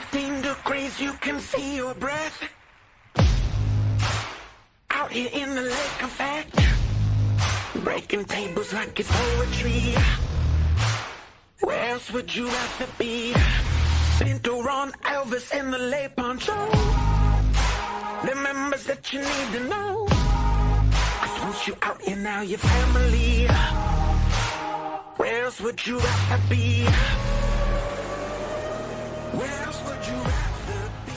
15 degrees, you can see your breath. Out here in the lake of fact, breaking tables like it's poetry. Where else would you rather be? Pinto, Ron, Elvis, and the Lay Poncho. The members that you need to know. 'Cause once you out here now, your family. Where else would you rather be? Where else would you rather be?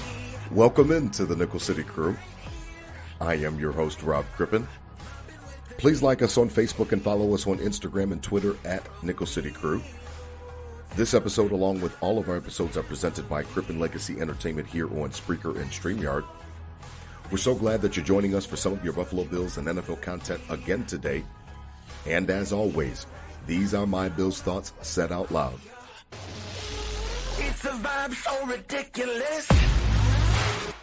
Welcome into the Nickel City Crew. I am your host, Rob Crippen. Please like us on Facebook and follow us on Instagram and Twitter at Nickel City Crew. This episode, along with all of our episodes, are presented by Crippen Legacy Entertainment here on Spreaker and StreamYard. We're so glad that you're joining us for some of your Buffalo Bills and NFL content again today. And as always, these are my Bills thoughts said out loud. It's a vibe so ridiculous.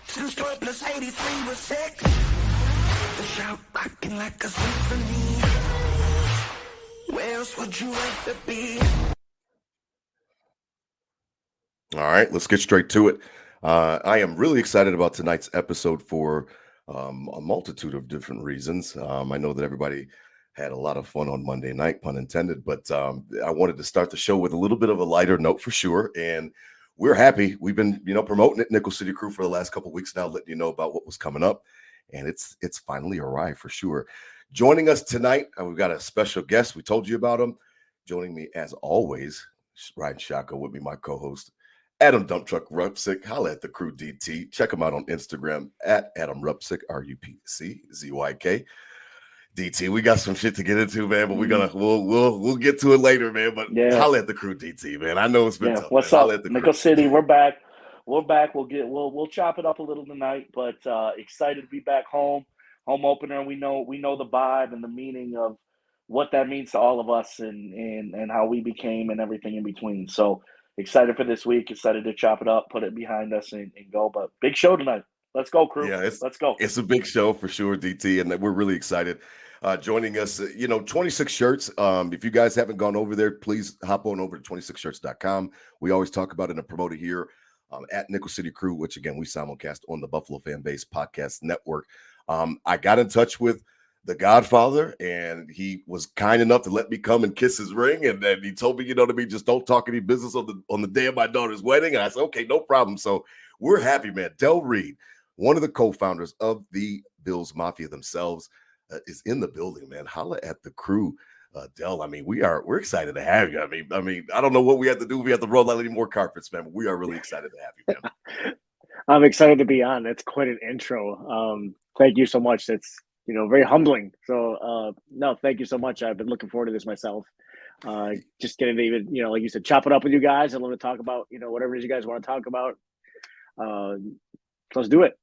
Since 12 plus 83 was 6. The shout rocking like a symphony. Where else would you rather be? All right, let's get straight to it. I am really excited about tonight's episode for a multitude of different reasons. I know that everybody had a lot of fun on Monday night, pun intended, but I wanted to start the show with a little bit of a lighter note for sure. And we're happy. We've been, promoting it, Nickel City Crew, for the last couple of weeks now, letting you know about what was coming up. And it's finally arrived for sure. Joining us tonight, we've got a special guest. We told you about him. Joining me, as always, riding shotgun with me, my co-host, Adam Dump Truck Rupsick. Holla at the crew, DT. Check him out on Instagram at Adam Rupsick, RUPCZYK. DT, we got some shit to get into, man, but we'll get to it later, man. But holla at the crew, DT, man. I know it's been tough. What's man. up, Nickel City? We're back. We'll chop it up a little tonight, but excited to be back home opener. We know the vibe and the meaning of what that means to all of us and how we became and everything in between. So excited for this week. Excited to chop it up, put it behind us, and go. But big show tonight. Let's go, crew. Yeah, let's go. It's a big show for sure, DT, and we're really excited. Joining us, 26 shirts. If you guys haven't gone over there, please hop on over to 26shirts.com. We always talk about it and promote it here at Nickel City Crew, which again, we simulcast on the Buffalo Fan Base Podcast Network. I got in touch with the Godfather, and he was kind enough to let me come and kiss his ring. And then he told me, just don't talk any business on the day of my daughter's wedding. And I said, okay, no problem. So we're happy, man. Reid, one of the co-founders of the Bills Mafia themselves, is in the building, man. Holla at the crew, Del. I mean, we're excited to have you. I mean, I don't know what we have to do. We have to roll out any more carpets, man. But we are really excited to have you, man. I'm excited to be on. That's quite an intro. Thank you so much. That's very humbling. So no, thank you so much. I've been looking forward to this myself. Just getting to even, like you said, chop it up with you guys. I love to talk about, whatever it is you guys want to talk about. Let's do it.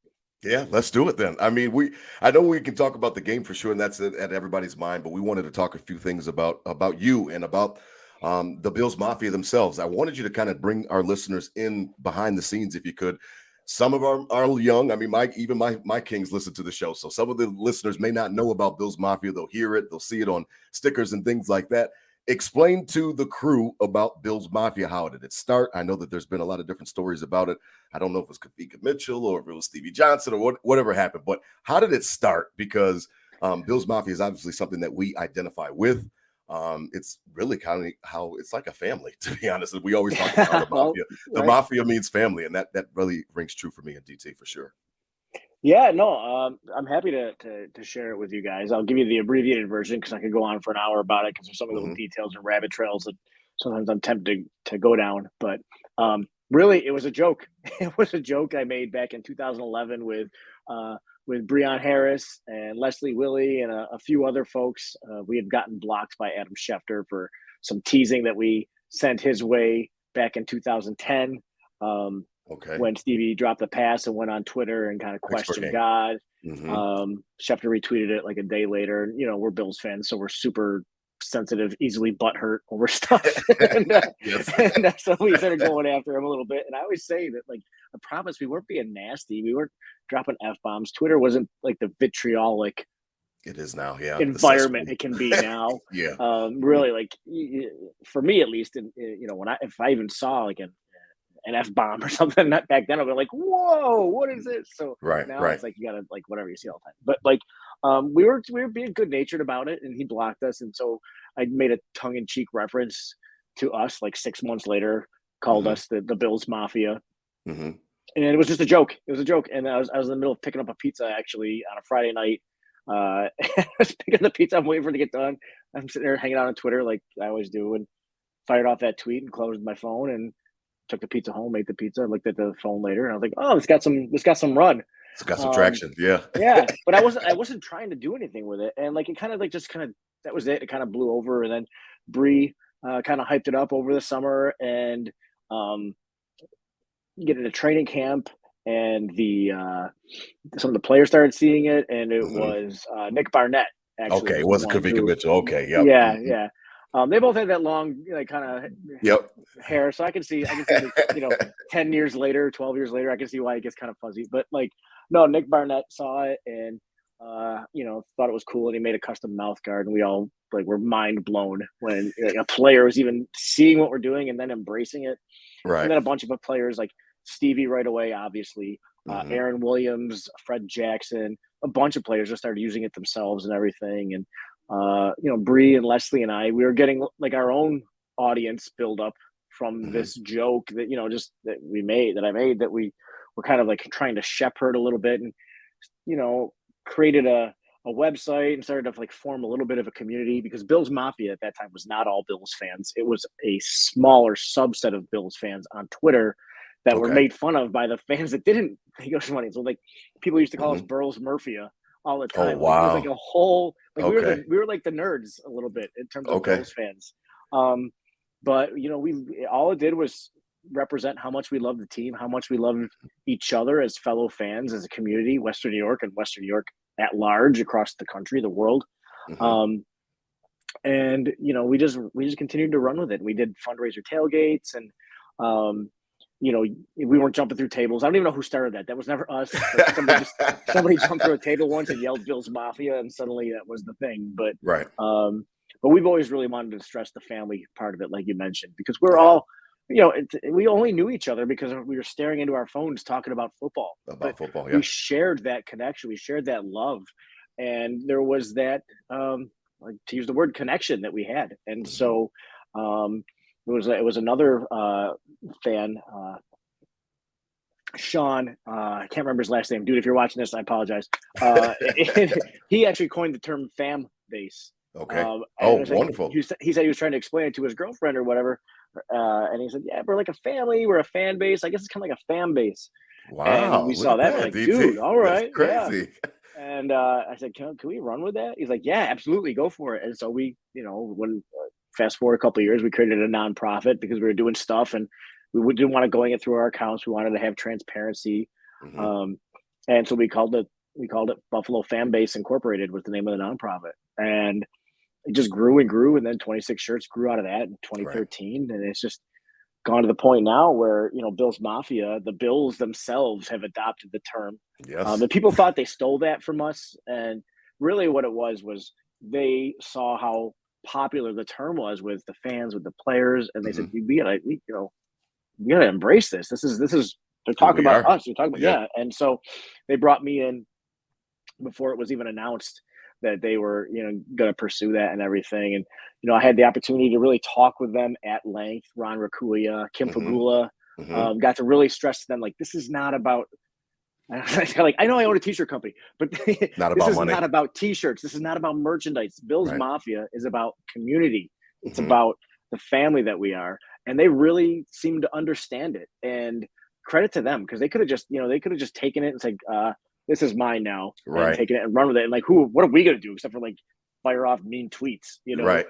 Yeah, let's do it then. I mean, I know we can talk about the game for sure, and that's at everybody's mind, but we wanted to talk a few things about you and about the Bills Mafia themselves. I wanted you to kind of bring our listeners in behind the scenes, if you could. Some of our are young. I mean, my kings listen to the show, so some of the listeners may not know about Bills Mafia. They'll hear it, they'll see it on stickers and things like that. Explain to the crew about Bills Mafia. How did it start? I know that there's been a lot of different stories about it. I don't know if it was Kavika Mitchell or if it was Stevie Johnson or whatever happened, but how did it start? Because Bills Mafia is obviously something that we identify with. It's really kind of how it's like a family, to be honest. We always talk about the mafia. The mafia means family, and that really rings true for me and DT for sure. Yeah, no, I'm happy to share it with you guys. I'll give you the abbreviated version because I could go on for an hour about it because there's some of those details and rabbit trails that sometimes I'm tempted to go down. But really, it was a joke. It was a joke I made back in 2011 with Breon Harris and Leslie Willie and a few other folks. We had gotten blocked by Adam Schefter for some teasing that we sent his way back in 2010. When Stevie dropped the pass and went on Twitter and kind of questioned God. Schefter retweeted it like a day later. We're Bills fans, so we're super sensitive, easily butthurt over stuff. and so we started going after him a little bit. And I always say that, like, I promise we weren't being nasty. We weren't dropping F-bombs. Twitter wasn't like the vitriolic it is now, environment it can be now. Yeah. Really, like, for me at least, and if I even saw like an an F-bomb or something. Not back then, I'd be like, whoa, what is this? So now right. it's like, you gotta like whatever you see all the time. But like, we were being good natured about it, and he blocked us, and so I made a tongue in cheek reference to us like 6 months later, called us the Bills Mafia, Mm-hmm. and it was just a joke. It was a joke, and I was in the middle of picking up a pizza actually on a Friday night. I was picking the pizza. I'm waiting for it to get done. I'm sitting there hanging out on Twitter like I always do, and fired off that tweet and closed my phone and took the pizza home, ate the pizza, looked at the phone later, and I was like, oh, this got some run. It's got some traction. Yeah. Yeah. But I wasn't trying to do anything with it. And like it kind of like just kind of that was it. It kind of blew over. And then Bree kind of hyped it up over the summer and get into training camp, and some of the players started seeing it, and it was Nick Barnett actually. Okay, it wasn't Kavika Mitchell. Okay, yep. Yeah, yeah. They both had that long, like, kind of hair, so I can see, 10 years later, 12 years later, I can see why it gets kind of fuzzy. But like, no, Nick Barnett saw it and thought it was cool, and he made a custom mouth guard, and we all like were mind blown when a player was even seeing what we're doing and then embracing it. Right. And then a bunch of players like Stevie right away, obviously, Aaron Williams, Fred Jackson, a bunch of players just started using it themselves and everything. And Bree and Leslie and we were getting like our own audience build up from this joke that I made that we were kind of like trying to shepherd a little bit, and created a website and started to like form a little bit of a community, because Bills Mafia at that time was not all Bills fans. It was a smaller subset of Bills fans on Twitter that were made fun of by the fans that didn't think it was funny. So like people used to call us Bills Mafia all the time. Oh, wow. Like, it was like a whole like we were like the nerds a little bit in terms of Bills fans. But we all it did was represent how much we love the team, how much we love each other as fellow fans, as a community, Western New York and Western New York at large, across the country, the world. And we just continued to run with it. We did fundraiser tailgates, and we weren't jumping through tables. I don't even know who started that. That was never us. Somebody jumped through a table once and yelled Bills Mafia, and suddenly that was the thing. But but we've always really wanted to stress the family part of it, like you mentioned, because we're all, we only knew each other because we were staring into our phones talking about football. We shared that connection. We shared that love. And there was that, like, to use the word, connection that we had. And so it was another fan, Sean, I can't remember his last name. Dude, if you're watching this, I apologize. He actually coined the term fan base. Okay. Wonderful. He said he was trying to explain it to his girlfriend or whatever. And he said, yeah, we're like a family. We're a fan base. I guess it's kind of like a fan base. Wow. And we saw that. We're like, dude, all right. That's crazy. Yeah. And I said, can we run with that? He's like, yeah, absolutely. Go for it. And so we, when fast forward a couple of years, we created a nonprofit because we were doing stuff, and we didn't want to going it through our accounts. We wanted to have transparency. And so we called it Buffalo Fan Base Incorporated was the name of the nonprofit. And it just grew and grew. And then 26 shirts grew out of that in 2013. And it's just gone to the point now where, Bills Mafia, the Bills themselves have adopted the term. Yes. And people thought they stole that from us. And really what it was they saw how popular the term was with the fans, with the players. And they said, we gotta embrace this. This is they're talking about us. They're talking about, And so they brought me in before it was even announced that they were, going to pursue that and everything. And, I had the opportunity to really talk with them at length. Ron Rakuya, Kim Pagula, got to really stress to them, like, this is not about, like, I know I own a t-shirt company, but this is not about t-shirts. This is not about merchandise. Bills Mafia is about community. It's about the family that we are. And they really seem to understand it, and credit to them, because they could have just taken it and said, this is mine now, and taken it and run with it. And like, what are we going to do except for like fire off mean tweets, Right.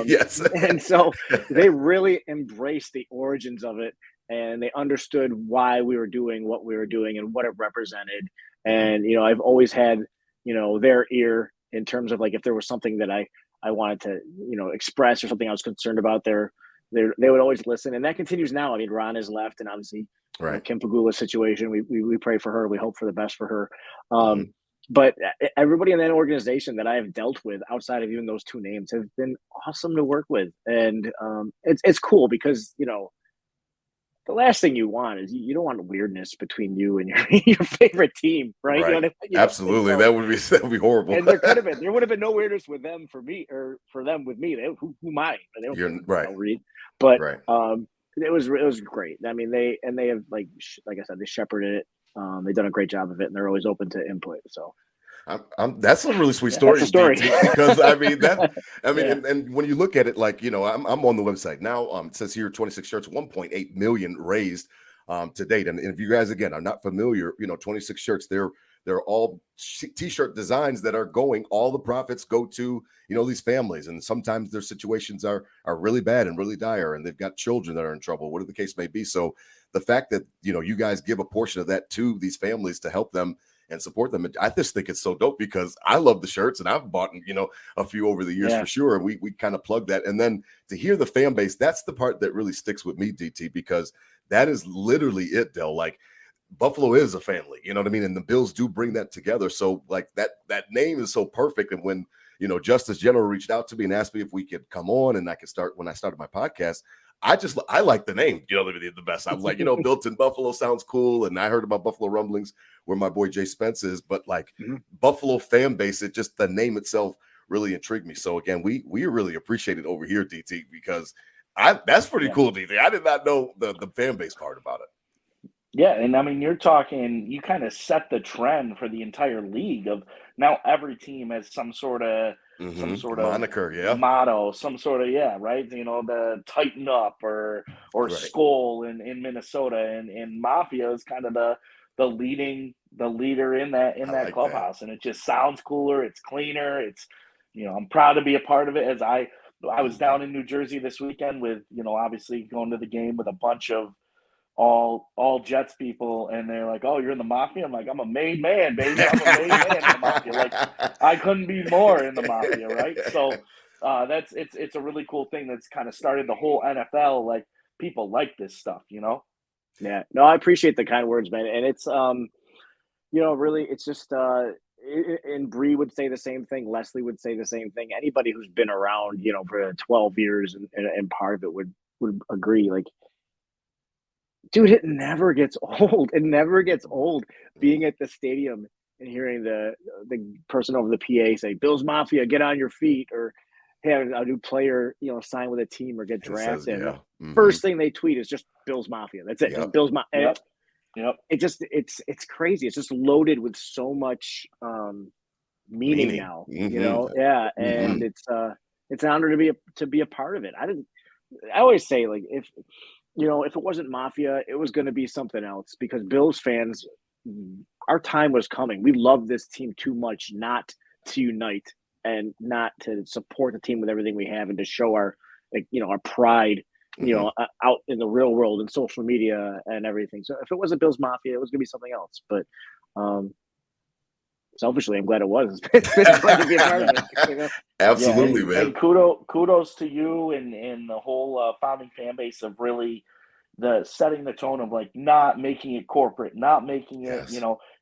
Yes. And so they really embraced the origins of it, and they understood why we were doing what we were doing and what it represented. And, I've always had, their ear in terms of like, if there was something that I wanted to, express, or something I was concerned about, they would always listen. And that continues now. I mean, Ron has left, and obviously Kim Pagula's situation, we pray for her. We hope for the best for her. But everybody in that organization that I have dealt with outside of even those two names have been awesome to work with. And it's cool because, the last thing you want is you don't want weirdness between you and your favorite team, right? Right. You know what I mean? Absolutely. So, that would be horrible. and there would have been no weirdness with them for me or for them with me. Who am I? They don't You're right. Reid. But Right. it was great. I mean, they have like I said, they shepherded it. They've done a great job of it, and they're always open to input. So. That's a really sweet story, That's a story. DT, because I mean Yeah. and when you look at it, like, I'm on the website now. It says here 26 shirts, 1.8 million raised to date. And if you guys again are not familiar, 26 shirts, they're all t-shirt designs that are going. All the profits go to these families, and sometimes their situations are really bad and really dire, and they've got children that are in trouble, whatever the case may be. So the fact that you guys give a portion of that to these families to help them and support them, I just think it's so dope, because I love the shirts and I've bought a few over the years for sure, and we kind of plug that. And then to hear the fan base, that's the part that really sticks with me, DT, because that is literally it, Del. Like, Buffalo is a family, you know what I mean? And the Bills do bring that together. So like that name is so perfect. And when Justice General reached out to me and asked me if we could come on and I could start when I started my podcast, I like the name, the best. I was like, Built in Buffalo sounds cool. And I heard about Buffalo Rumblings, where my boy Jay Spence is, but like Buffalo fan base, it just, the name itself really intrigued me. So again, we really appreciate it over here, DT, because that's pretty cool, DT. I did not know the fan base part about it. Yeah, and I mean, you kind of set the trend for the entire league of now every team has some sort of moniker, motto, some sort of right? The tighten up or Right. skull in Minnesota, and Mafia is kind of the leader in that like clubhouse, and it just sounds cooler, it's cleaner, it's I'm proud to be a part of it. As I was down in New Jersey this weekend with obviously going to the game with a bunch of all Jets people, and they're like, "Oh, you're in the Mafia?" I'm like, "I'm a made man, baby. I'm a made man in the Mafia. Like, I couldn't be more in the Mafia, right?" So it's a really cool thing that's kind of started the whole NFL. Like, people like this stuff, Yeah, no, I appreciate the kind words, man, and it's really, it's just and Bree would say the same thing. Leslie would say the same thing. Anybody who's been around, for 12 years and part of it would agree. Like, dude, it never gets old. It never gets old being at the stadium and hearing the person over the PA say, "Bills Mafia, get on your feet," or "Hey, a new player, sign with a team or get drafted." Says, First thing they tweet is just "Bills Mafia." That's it. Just Bills Mafia. Yep. It just it's crazy. It's just loaded with so much meaning now. And it's an honor to be a part of it. I always say, like, if it wasn't Mafia, it was going to be something else, because Bills fans, our time was coming. We love this team too much not to unite and not to support the team with everything we have, and to show our pride, out in the real world and social media and everything. So if it wasn't Bills Mafia, it was going to be something else. But selfishly, I'm glad it was. It's been fun to be a part of it. Absolutely, man. And kudos to you and the whole founding fan base of really setting the tone of, like, not making it corporate, not making it,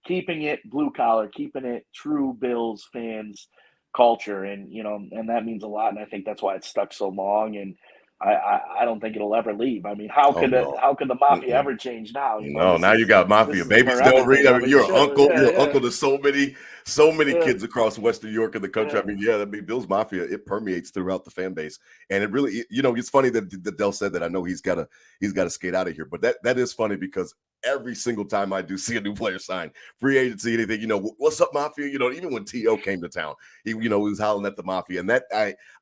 keeping it blue collar, keeping it true Bills fans culture, and and that means a lot. And I think that's why it's stuck so long. And I don't think it'll ever leave. I mean, how could the Mafia ever change now? Now you got Mafia babies. Del Reid, I mean, you're an uncle. You're an uncle to so many kids across Western New York and the country. I mean, Bills Mafia, it permeates throughout the fan base, and it really, it's funny that Del said that. I know he's got to skate out of here, but that is funny, because every single time I do see a new player sign, free agency, anything, what's up, Mafia? Even when T.O. came to town, he was howling at the Mafia. And that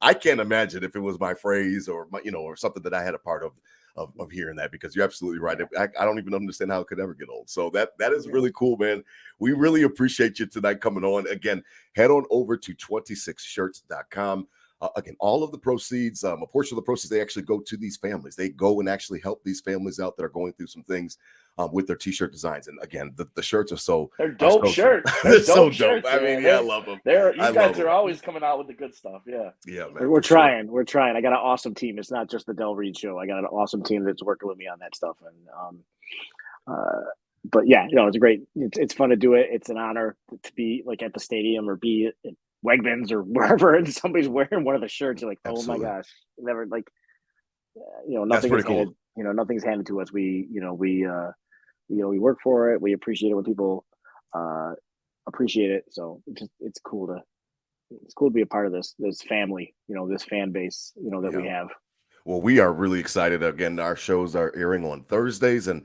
I can't imagine if it was my phrase or my, or something that I had a part of hearing that, because you're absolutely right. I don't even understand how it could ever get old. So that is really cool, man. We really appreciate you tonight coming on. Again, head on over to 26shirts.com. Again, all of the proceeds, a portion of the proceeds, they actually go to these families. They go and actually help these families out that are going through some things with their t-shirt designs. And again, the shirts are they're dope shirts. They're so dope. I mean, I love them. You guys are always coming out with the good stuff. Yeah, man. We're trying. Sure. We're trying. I got an awesome team. It's not just the Del Reid show. I got an awesome team that's working with me on that stuff. And but yeah, it's a great. It's fun to do it. It's an honor to be, like, at the stadium or be at Wegmans or wherever, and somebody's wearing one of the shirts. You're like, oh my gosh, never, like, nothing. That's pretty cool. nothing's handed to us. We work for it. We appreciate it when people appreciate it. So it's cool to be a part of this family, this fan base, that we have. Well, we are really excited. Again, our shows are airing on Thursdays, and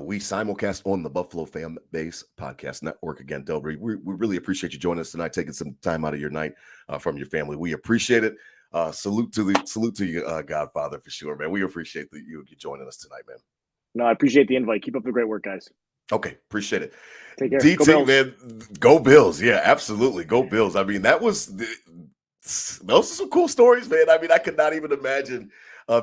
we simulcast on the Buffalo Fan Base Podcast Network. Again, Del Reid, we really appreciate you joining us tonight, taking some time out of your night from your family. We appreciate it. Salute to you, Godfather, for sure, man. We appreciate you joining us tonight, man. No, I appreciate the invite. Keep up the great work, guys. Okay, appreciate it. Take care. DT, man, go Bills. Yeah, absolutely. Go Bills. I mean, those are some cool stories, man. I mean, I could not even imagine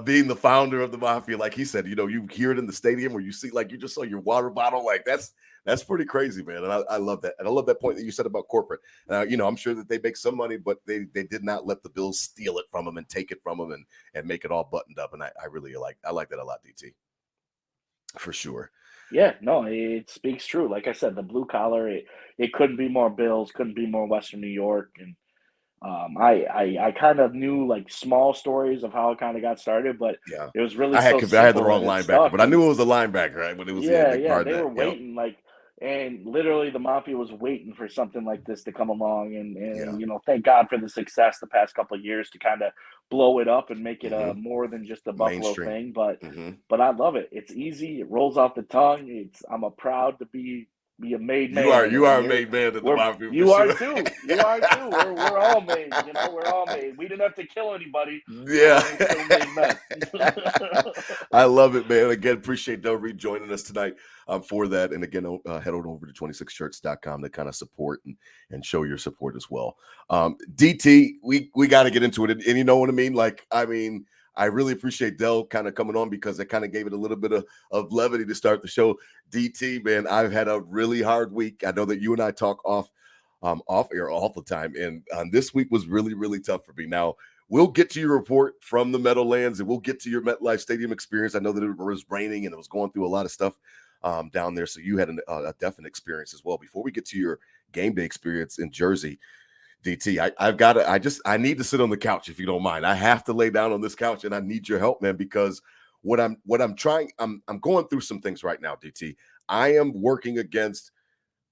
being the founder of the Mafia. Like he said, you hear it in the stadium where you see, like, you just saw your water bottle. Like, that's pretty crazy, man. And I love that. And I love that point that you said about corporate. I'm sure that they make some money, but they did not let the Bills steal it from them and take it from them and make it all buttoned up. And I really like that a lot, DT. For sure. Yeah, no, it speaks true. Like I said, the blue collar, it couldn't be more Bills, couldn't be more Western New York. And I kind of knew like small stories of how it kind of got started, but yeah, it was really I had the wrong linebacker, but I knew it was a linebacker, right? But it was they that, were waiting like, and literally the Mafia was waiting for something like this to come along, and thank God for the success the past couple of years to kind of blow it up and make it more than just a Buffalo thing. But I love it. It's easy. It rolls off the tongue. I'm proud to be a made man. You are a made man at the Mafia. You are too. You are too. We're all made. We're all made. We didn't have to kill anybody. Yeah. I love it, man. Again, appreciate Del Reid joining us tonight for that. And again, head on over to 26shirts.com to kind of support and show your support as well. DT, we got to get into it. And you know what I mean? Like, I really appreciate Del kind of coming on because it kind of gave it a little bit of levity to start the show. DT, man, I've had a really hard week. I know that you and I talk off air all the time, and this week was really, really tough for me. Now, we'll get to your report from the Meadowlands, and we'll get to your MetLife Stadium experience. I know that it was raining and it was going through a lot of stuff down there, so you had a definite experience as well. Before we get to your game day experience in Jersey, DT, I need to sit on the couch if you don't mind. I have to lay down on this couch and I need your help, man, because I'm going through some things right now, DT. I am working against,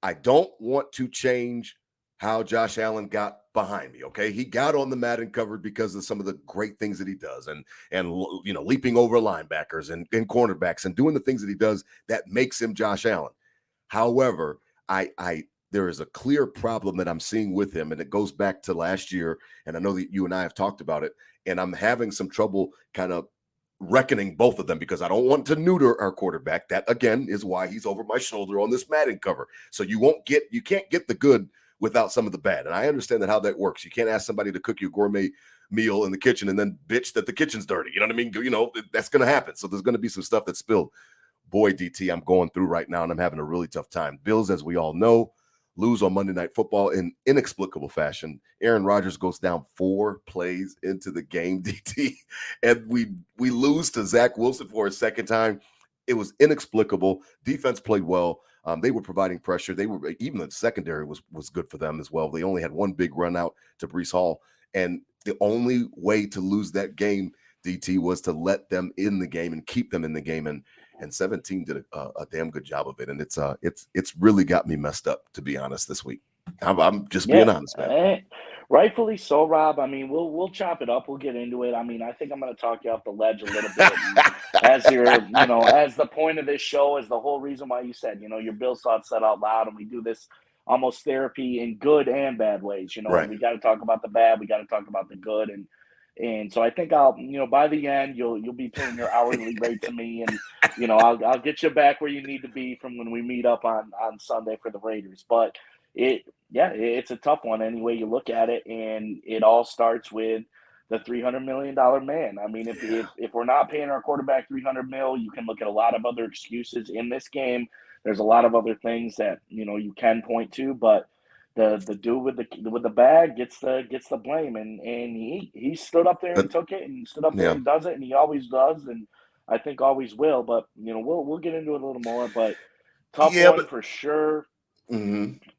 I don't want to change how Josh Allen got behind me. Okay. He got on the Madden cover because of some of the great things that he does and leaping over linebackers and cornerbacks and doing the things that he does that makes him Josh Allen. However, there is a clear problem that I'm seeing with him, and it goes back to last year, and I know that you and I have talked about it, and I'm having some trouble kind of reckoning both of them because I don't want to neuter our quarterback. That, again, is why he's over my shoulder on this Madden cover. So you can't get the good without some of the bad, and I understand how that works. You can't ask somebody to cook you a gourmet meal in the kitchen and then bitch that the kitchen's dirty. You know what I mean? That's going to happen. So there's going to be some stuff that's spilled. Boy, DT, I'm going through right now, and I'm having a really tough time. Bills, as we all know, lose on Monday Night Football in inexplicable fashion. Aaron Rodgers goes down 4 plays into the game, DT, and we lose to Zach Wilson for a second time. It was inexplicable. Defense played well. They were providing pressure. Even the secondary was good for them as well. They only had one big run out to Breece Hall, and the only way to lose that game, DT, was to let them in the game and keep them in the game. And 17 did a damn good job of it, and it's really got me messed up, to be honest, this week. I'm just being honest, man. Rightfully so, Rob. We'll chop it up. We'll get into it. I think I'm going to talk you off the ledge a little bit as as the point of this show, is the whole reason why you said, your Bills thoughts said out loud, and we do this almost therapy in good and bad ways. Right. We got to talk about the bad. We got to talk about the good, and so I think I'll, by the end, you'll be paying your hourly rate to me, and I'll get you back where you need to be from when we meet up on Sunday for the Raiders. But it's a tough one any way you look at it, and it all starts with the $300 million man. If we're not paying our quarterback $300 million, you can look at a lot of other excuses in this game. There's a lot of other things that you can point to, but the dude with the bag gets the blame, and he stood up there and took it, and stood up there and does it, and he always does, and I think always will. But we'll get into it a little more. But tough one for sure. all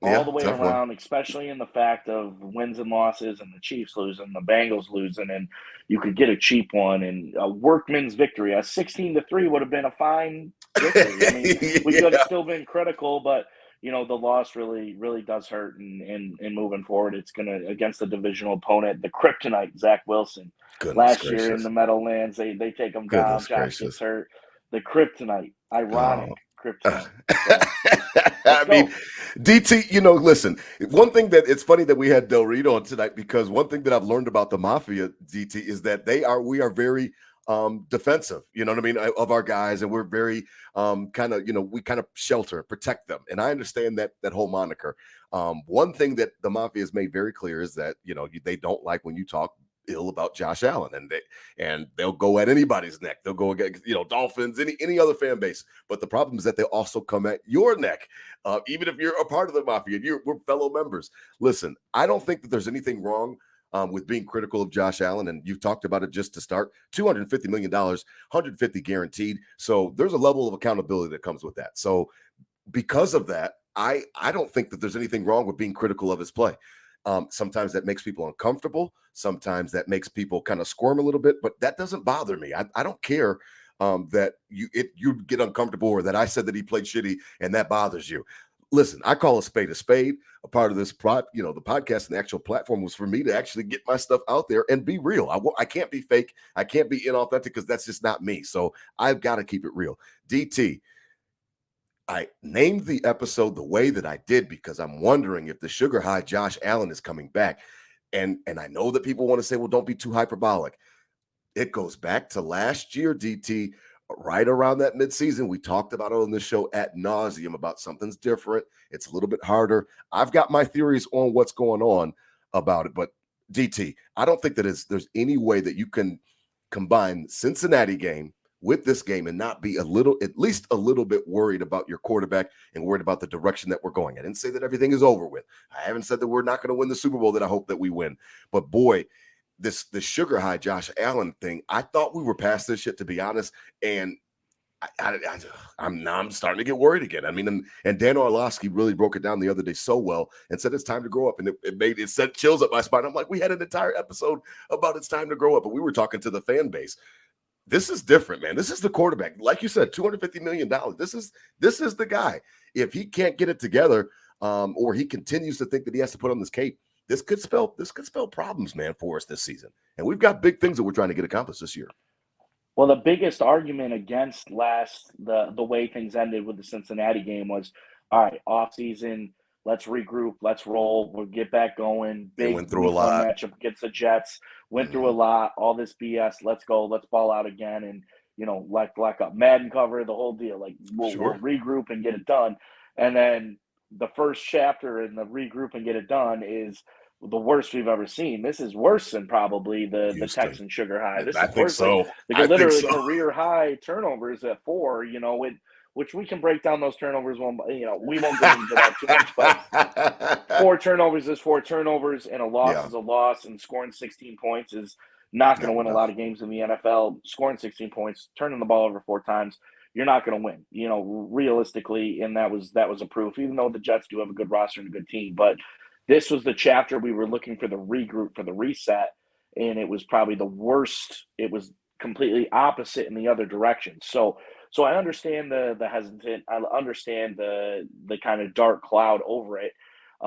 Yeah, the way tough one. around, especially in the fact of wins and losses and the Chiefs losing, the Bengals losing, and you could get a cheap one and a workman's victory. A 16-3 would have been a fine victory. I mean, we could have still been critical, but the loss really, really does hurt. And moving forward, it's gonna against the divisional opponent, the kryptonite, Zach Wilson. Goodness Last year in gracious. the Meadowlands, they take him down. Goodness Josh gets gracious. hurt. The kryptonite, ironic Oh. kryptonite. So let's I mean, go. DT, listen, one thing that it's funny that we had Reid on tonight, because one thing that I've learned about the Mafia, DT, is that we are very defensive, you know what I mean, of our guys, and we're very kind of, we kind of shelter, protect them. And I understand that whole moniker. One thing that the Mafia has made very clear is that, they don't like when you talk ill about Josh Allen, and they'll go at anybody's neck. They'll go against, Dolphins, any other fan base. But the problem is that they'll also come at your neck, even if you're a part of the Mafia. We're fellow members. Listen, I don't think that there's anything wrong with being critical of Josh Allen, and you've talked about it just to start. $250 million, 150 guaranteed. So there's a level of accountability that comes with that. So because of that, I don't think that there's anything wrong with being critical of his play. Sometimes that makes people uncomfortable. Sometimes that makes people kind of squirm a little bit, but that doesn't bother me. I don't care that you get uncomfortable, or that I said that he played shitty and that bothers you. Listen, I call a spade a spade. A part of this the podcast and the actual platform was for me to actually get my stuff out there and be real. I can't be fake. I can't be inauthentic, because that's just not me. So I've got to keep it real. DT, I named the episode the way that I did because I'm wondering if the sugar high Josh Allen is coming back. And I know that people want to say, well, don't be too hyperbolic. It goes back to last year, DT, right around that midseason. We talked about it on the show ad nauseum about something's different. It's a little bit harder. I've got my theories on what's going on about it, but DT, I don't think that there's any way that you can combine Cincinnati game with this game and not be at least a little bit worried about your quarterback and worried about the direction that we're going. I didn't say that everything is over with. I haven't said that we're not going to win the Super Bowl that I hope that we win. But boy, the sugar high Josh Allen thing, I thought we were past this shit, to be honest. And I'm starting to get worried again. I mean, and Dan Orlovsky really broke it down the other day so well and said it's time to grow up. And it sent chills up my spine. I'm like, we had an entire episode about it's time to grow up, but we were talking to the fan base. This is different, man. This is the quarterback. Like you said, $250 million. This is the guy. If he can't get it together, or he continues to think that he has to put on this cape, this could spell problems, man, for us this season. And we've got big things that we're trying to get accomplished this year. Well, the biggest argument against the way things ended with the Cincinnati game was, all right, off season, let's regroup, let's roll, we'll get back going. Big went through a lot. Matchup against the Jets, went through a lot, all this BS, let's go, let's ball out again, and like a Madden cover, the whole deal. Like we'll regroup and get it done. And then the first chapter in the regroup and get it done is the worst we've ever seen. This is worse than probably the Texan sugar high. This is worse. So. Like literally career high turnovers at 4, which we can break down those turnovers. We won't get into that too much, but 4 turnovers is 4 turnovers, and a loss is a loss, and scoring 16 points is not going to win a lot of games in the NFL. Scoring 16 points, turning the ball over 4 times, you're not going to win, realistically, and that was a proof, even though the Jets do have a good roster and a good team. But this was the chapter we were looking for, the regroup, for the reset, and it was probably the worst. It was completely opposite in the other direction. So I understand the hesitant. I understand the kind of dark cloud over it. But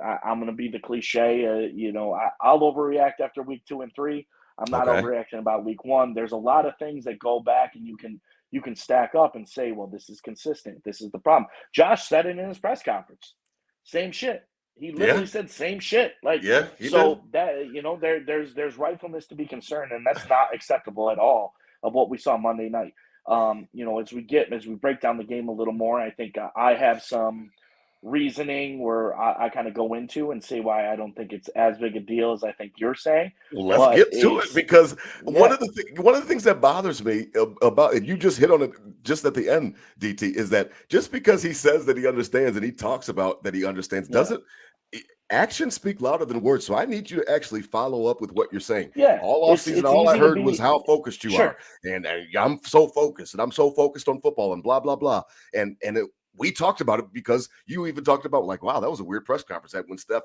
I'm going to be the cliche. I'll overreact after week 2 and 3. I'm not overreacting about week 1. There's a lot of things that go back, and you can stack up and say, well, this is consistent. This is the problem. Josh said it in his press conference. Same shit. He literally said same shit. Like, so did. There's rightfulness to be concerned, and that's not acceptable at all of what we saw Monday night. As we break down the game a little more, I think I have some reasoning where I kind of go into and say why I don't think it's as big a deal as I think you're saying. Well, let's get to it, because one of the things that bothers me about, and you just hit on it just at the end, DT, is that just because he says that he understands and he talks about that he understands, doesn't actions speak louder than words. So I need you to actually follow up with what you're saying. Yeah, all off season, all I heard was how focused you are, and I'm so focused, and I'm so focused on football, and blah blah blah, and we talked about it because you even talked about like, wow, that was a weird press conference that when Steph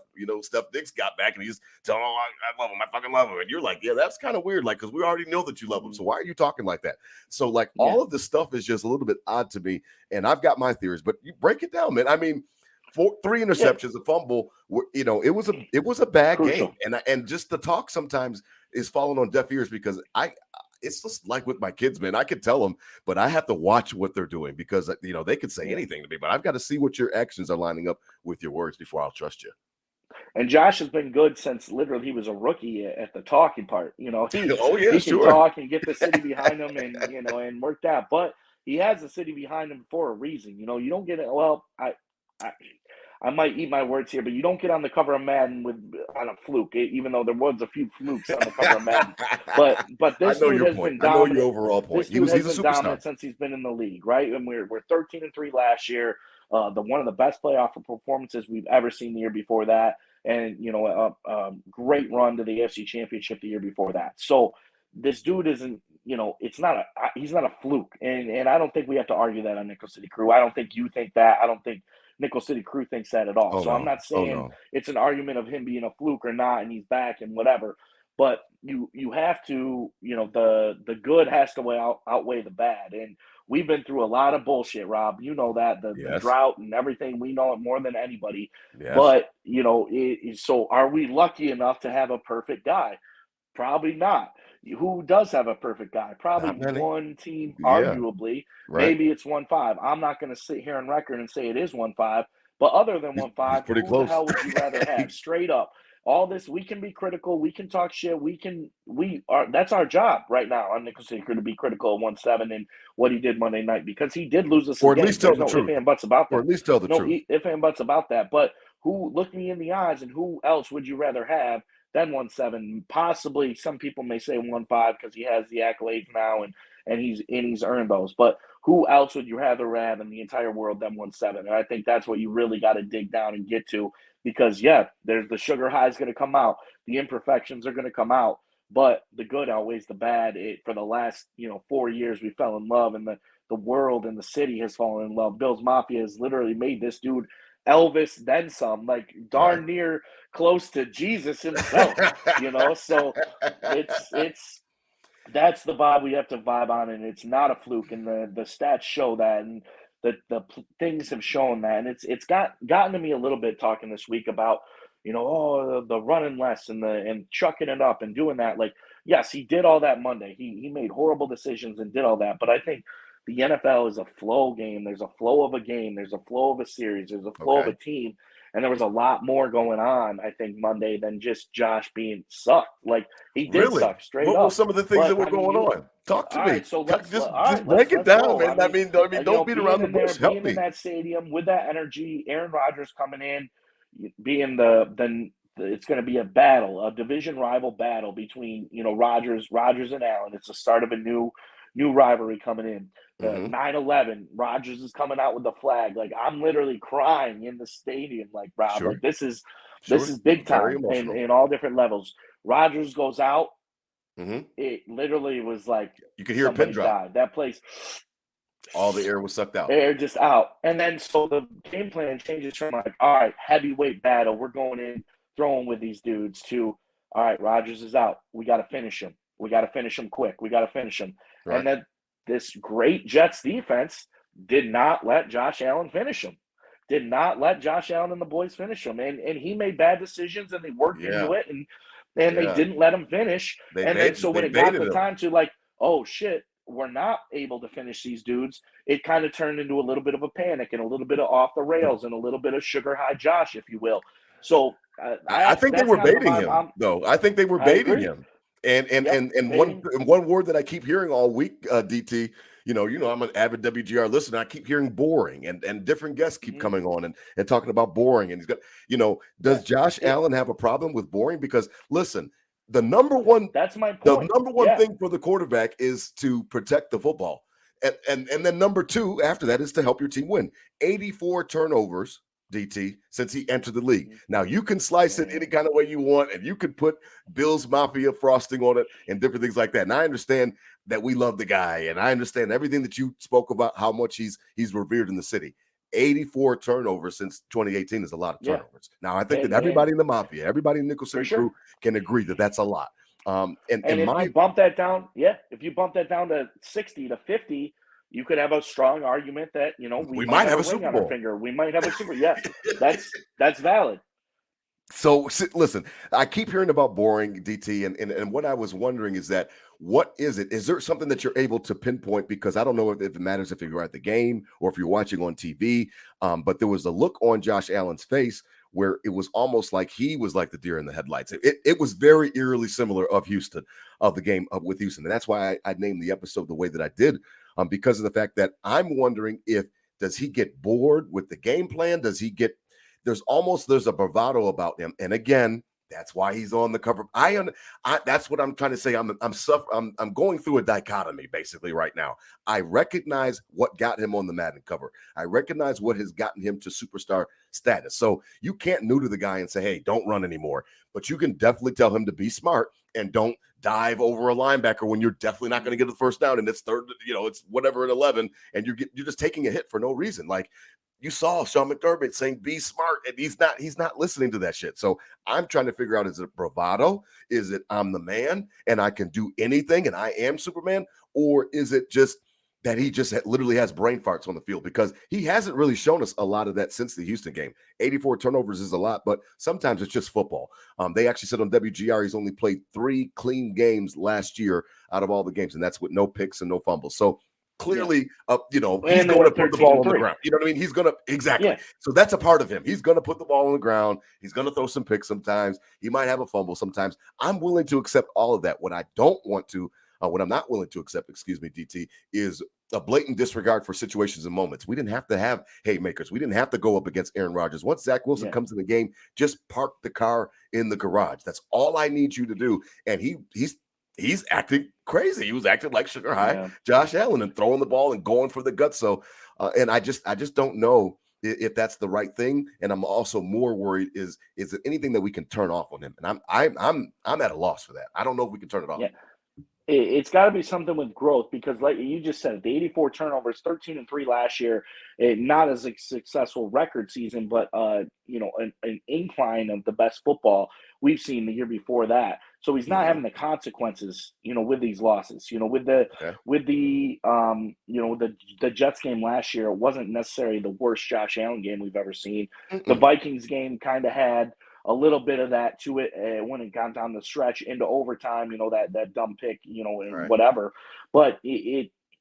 Diggs got back and he's telling, oh, I love him, I fucking love him. And you're like, yeah, that's kind of weird. Like, because we already know that you love him. So why are you talking like that? So like all of this stuff is just a little bit odd to me. And I've got my theories, but you break it down, man. I mean, 3 interceptions, a fumble, it was a bad Crucial. game. And just the talk sometimes is falling on deaf ears because it's just like with my kids, man. I could tell them, but I have to watch what they're doing because they could say anything to me, but I've got to see what your actions are lining up with your words before I'll trust you. And Josh has been good since literally he was a rookie at the talking part. He can talk and get the city behind him and work that. But he has the city behind him for a reason. You don't get it. Well, I might eat my words here, but you don't get on the cover of Madden on a fluke, even though there was a few flukes on the cover of Madden. But this dude has been dominant. I know your overall point. He's a superstar dominant since he's been in the league, right? And we're 13-3 last year. One of the best playoff performances we've ever seen the year before that, and great run to the AFC Championship the year before that. So this dude isn't, he's not a fluke, and I don't think we have to argue that on Nickel City Crew. I don't think you think that. I don't think Nickel City Crew thinks that at all. I'm not saying it's an argument of him being a fluke or not, and he's back and whatever. But you have to, the good has to outweigh the bad. And we've been through a lot of bullshit, Rob. You know that, the drought and everything. We know it more than anybody. Yes. But, so are we lucky enough to have a perfect guy? Probably not. Who does have a perfect guy? Probably one team, arguably. Right. Maybe it's 1-5. I'm not going to sit here on record and say it is 1-5. But other than 1-5, who the hell would you rather have? Straight up. All this, we can be critical. We can talk shit. That's our job right now on Nickel City Crew to be critical of 1-7 and what he did Monday night because he did lose us or again. At least tell the truth. If and buts about that. Or at least tell the truth. If and buts about that. But look me in the eyes and who else would you rather have than 1-7? Possibly some people may say 1-5 because he has the accolades now and he's earned those. But who else would you rather have in the entire world than 1-7? And I think that's what you really got to dig down and get to because, there's the sugar high is going to come out. The imperfections are going to come out. But the good outweighs the bad. For the last 4 years, we fell in love, and the world and the city has fallen in love. Bills Mafia has literally made this dude Elvis then some, like darn near close to Jesus himself. So it's that's the vibe we have to vibe on, and it's not a fluke, and the stats show that, and the things have shown that, and it's gotten to me a little bit talking this week about the running less and chucking it up and doing that. Like, yes, he did all that Monday. He made horrible decisions and did all that, but I think the NFL is a flow game. There's a flow of a game. There's a flow of a series. There's a flow of a team. And there was a lot more going on, I think, Monday than just Josh being sucked. Like, he did suck straight up. What were some of the things that were going on? Talk to me. Right, so let's break it down, man. I mean, don't beat around the bush. Help me. Being in that stadium with that energy, Aaron Rodgers coming in, being it's going to be a battle, a division rival battle between, Rodgers and Allen. It's the start of a new rivalry coming in. 9/11, Rodgers is coming out with the flag. Like, I'm literally crying in the stadium. Like, Rob, like this is big time in all different levels. Rodgers goes out. It literally was like you could hear a pin drop. Died. That place, all the air was sucked out. Air just out. And then so the game plan changes from like, all right, heavyweight battle. We're going in, throwing with these dudes to, all right, Rodgers is out. We got to finish him. We got to finish him quick. We got to finish him. Right. And then this great Jets defense did not let Josh Allen finish him. Did not let Josh Allen and the boys finish him. And he made bad decisions, and they worked into it, and they didn't let him finish. So when it got the time to like, oh, shit, we're not able to finish these dudes, it kind of turned into a little bit of a panic and a little bit of off the rails and a little bit of sugar high Josh, if you will. So I think they were baiting him, though. I think they were baiting him. And one word that I keep hearing all week, DT, I'm an avid WGR listener. I keep hearing boring, and different guests keep coming on and talking about boring. And he's got, does Josh Allen have a problem with boring? Because listen, the number one, that's my point. The number one thing for the quarterback is to protect the football. And then number two after that is to help your team win. 84 turnovers, DT, since he entered the league. Now you can slice it any kind of way you want, and you could put Bills Mafia frosting on it and different things like that. And I understand that we love the guy, and I understand everything that you spoke about, how much he's revered in the city. 84 turnovers since 2018 is a lot of Yeah. turnovers. Now, I think that everybody in the Mafia, everybody in Nickel For City sure. crew can agree that that's a lot. And if you bump that down, if you bump that down to 60 to 50, you could have a strong argument that, we might have a ring Super on our Bowl. finger. We might have a Super. Yeah, that's valid. So listen, I keep hearing about boring, DT, and what I was wondering is that what is it? Is there something that you're able to pinpoint? Because I don't know if it matters if you're at the game or if you're watching on TV. But there was a look on Josh Allen's face where it was almost like he was like the deer in the headlights. It was very eerily similar of the game with Houston, and that's why I named the episode the way that I did, because of the fact that I'm wondering does he get bored with the game plan? Does he get there's a bravado about him, and again, that's why he's on the cover. That's what I'm trying to say. I'm going through a dichotomy basically right now. I recognize what got him on the Madden cover. I recognize what has gotten him to superstar status. So you can't neuter the guy and say, "Hey, don't run anymore," but you can definitely tell him to be smart and don't dive over a linebacker when you're definitely not going to get the first down and it's third. It's whatever at 11, and you're just taking a hit for no reason. Like, you saw Sean McDermott saying, be smart, and he's not listening to that shit. So I'm trying to figure out, is it bravado? Is it I'm the man and I can do anything and I am Superman? Or is it just that he just literally has brain farts on the field? Because he hasn't really shown us a lot of that since the Houston game. 84 turnovers is a lot, but sometimes it's just football. They actually said on WGR he's only played 3 clean games last year out of all the games, and that's with no picks and no fumbles. So clearly, he's going to put the ball on the ground. You know what I mean? He's going to exactly. Yeah. So that's a part of him. He's going to put the ball on the ground. He's going to throw some picks sometimes. He might have a fumble sometimes. I'm willing to accept all of that. What I'm not willing to accept, DT, is a blatant disregard for situations and moments. We didn't have to have haymakers. We didn't have to go up against Aaron Rodgers. Once Zach Wilson comes in the game, just park the car in the garage. That's all I need you to do. And he's acting crazy. He was acting like sugar high Josh Allen and throwing the ball and going for the guts. So, and I just don't know if that's the right thing. And I'm also more worried is there anything that we can turn off on him? And I'm at a loss for that. I don't know if we can turn it off. Yeah. It's got to be something with growth, because like you just said, the 84 turnovers, 13-3 last year, not as a successful record season, but an incline of the best football we've seen the year before that. So he's not having the consequences, with these losses. With the Jets game last year, it wasn't necessarily the worst Josh Allen game we've ever seen. The Vikings game kind of had a little bit of that to it when it got down the stretch into overtime, that dumb pick, and whatever. But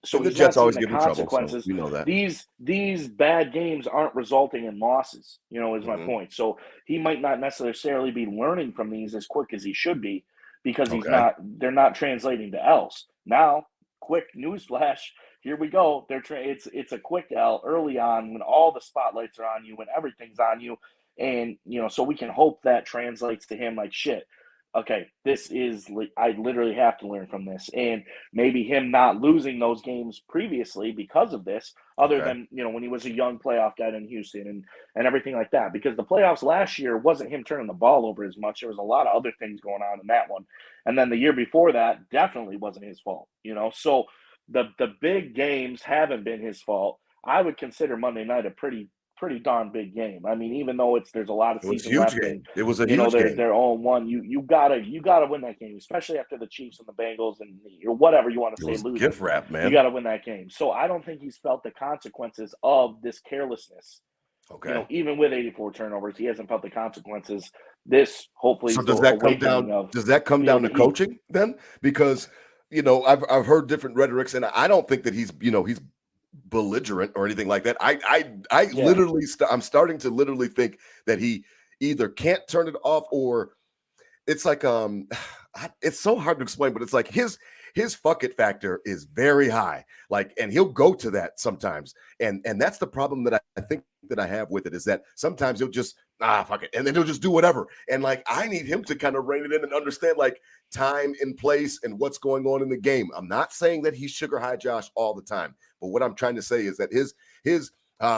so the Jets always give consequences. Trouble, so we know that. These bad games aren't resulting in losses, is my point. So he might not necessarily be learning from these as quick as he should be, because they're not translating to L's. Now, quick newsflash, here we go. It's a quick L early on when all the spotlights are on you, when everything's on you. And, so we can hope that translates to him like, shit, okay, I literally have to learn from this. And maybe him not losing those games previously because of this, other than, when he was a young playoff guy in Houston and everything like that. Because the playoffs last year wasn't him turning the ball over as much. There was a lot of other things going on in that one. And then the year before that definitely wasn't his fault, So the big games haven't been his fault. I would consider Monday night a pretty darn big game. I mean, even though there's a lot of season left, and it was a huge game. They're 0-1. You gotta win that game, especially after the Chiefs and the Bengals or whatever you want to say. Losing, gift wrap, man. You got to win that game. So I don't think he's felt the consequences of this carelessness. Okay. Even with 84 turnovers, he hasn't felt the consequences. This hopefully. So does that come down to coaching then? Because I've heard different rhetorics, and I don't think that he's belligerent or anything like that. I literally I'm starting to literally think that he either can't turn it off, or it's like it's so hard to explain, but it's like his fuck it factor is very high, like, and he'll go to that sometimes, and that's the problem that I think that I have with it, is that sometimes he'll just fuck it, and then he'll just do whatever, and like I need him to kind of rein it in and understand like time and place and what's going on in the game. I'm not saying that he's sugar high Josh all the time, but what I'm trying to say is that his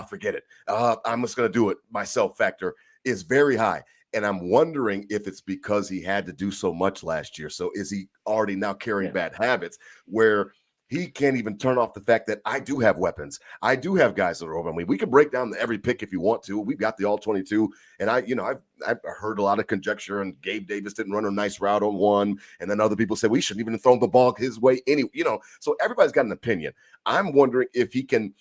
forget it, I'm just gonna do it myself factor is very high. And I'm wondering if it's because he had to do so much last year. So is he already now carrying bad habits where he can't even turn off the fact that I do have weapons. I do have guys that are over me. We can break down every pick if you want to. We've got the all 22. And I've heard a lot of conjecture, and Gabe Davis didn't run a nice route on one. And then other people said we shouldn't even have thrown the ball his way anyway. So everybody's got an opinion. I'm wondering if he can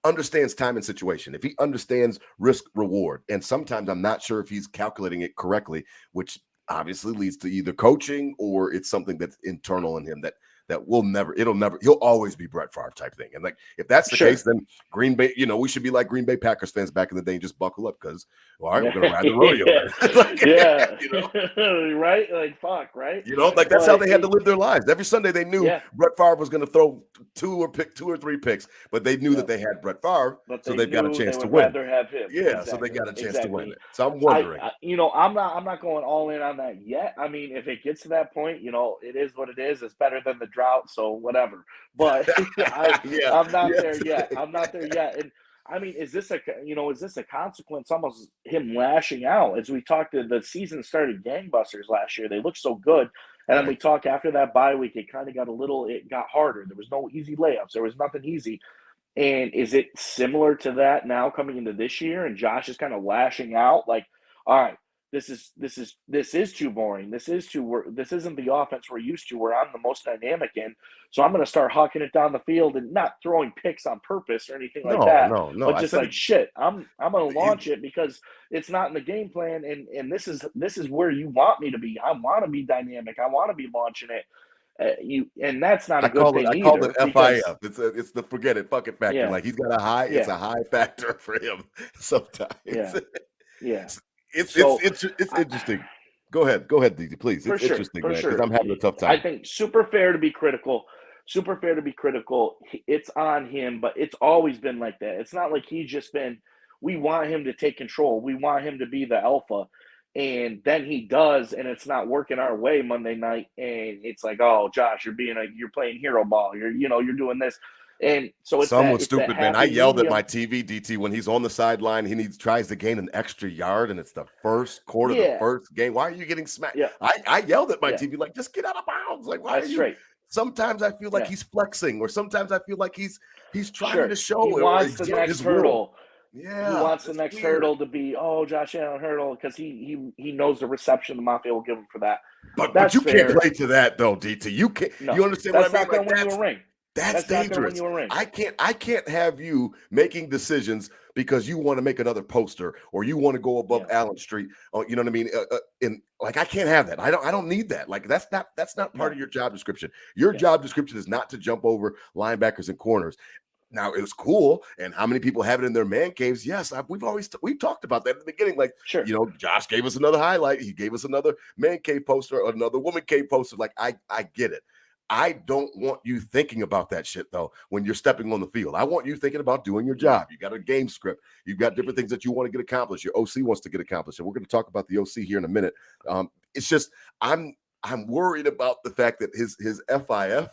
understands time and situation, if he understands risk reward. And sometimes I'm not sure if he's calculating it correctly, which obviously leads to either coaching or it's something that's internal in him that he'll always be Brett Favre type thing. And like, if that's the case, then Green Bay, we should be like Green Bay Packers fans back in the day and just buckle up because, all right, we're going to ride the rodeo. Right? Like, fuck, right? That's how they had to live their lives. Every Sunday they knew Brett Favre was going to throw two or three picks, but they knew that they had Brett Favre, so they've got a chance to win. Rather have him. Yeah, exactly. So they got a chance to win it. So I'm wondering. I'm not going all in on that yet. I mean, if it gets to that point, it is what it is. It's better than the drought, so whatever. But I'm not there yet. I'm not there yet. And I mean, is this a consequence? Almost him lashing out. As we talked, the season started gangbusters last year. They looked so good, and then we talk after that bye week. It kind of it got harder. There was no easy layups. There was nothing easy. And is it similar to that now coming into this year? And Josh is kind of lashing out, like, all right, this is too boring. This isn't the offense we're used to, where I'm the most dynamic in. So I'm going to start hucking it down the field and not throwing picks on purpose or anything like that. No. But just like shit, I'm going to launch it because it's not in the game plan, and this is where you want me to be. I want to be dynamic. I want to be launching it. And that's not a good thing either. I call it FIF. It's the forget it, fuck it factor. Like, he's got a high. It's a high factor for him sometimes. It's interesting. Go ahead, DD, please. It's interesting, man, because I'm having a tough time. I think super fair to be critical. It's on him, but it's always been like that. It's not like he's just been. We want him to take control. We want him to be the alpha. And then he does, and it's not working our way Monday night. And it's like, oh, Josh, you're playing hero ball. You're doing this. And so it's someone stupid, man. I yelled at my TV, DT, when he's on the sideline. He tries to gain an extra yard, and it's the first quarter, the first game. Why are you getting smacked? Yeah. I yelled at my TV, like, just get out of bounds. Like, why are you? Straight. Sometimes I feel like he's flexing, or sometimes I feel like he's trying to show. He wants the next hurdle. Yeah, he wants the next hurdle to be Josh Allen hurdle, because he knows the reception the Mafia will give him for that. But you can't play to that though, DT. You can't. No, you understand what I mean? That's not going to win you a ring. That's dangerous. I can't have you making decisions because you want to make another poster or you want to go above Allen Street. You know what I mean? I can't have that. I don't need that. Like, that's not part of your job description. Your job description is not to jump over linebackers and corners. Now, it was cool, and how many people have it in their man caves? Yes, we've talked about that at the beginning. Like, Josh gave us another highlight. He gave us another man cave poster, or another woman cave poster. Like, I get it. I don't want you thinking about that shit, though, when you're stepping on the field. I want you thinking about doing your job. You got a game script. You've got different things that you want to get accomplished. Your OC wants to get accomplished, and we're going to talk about the OC here in a minute. It's just I'm worried about the fact that his FIF,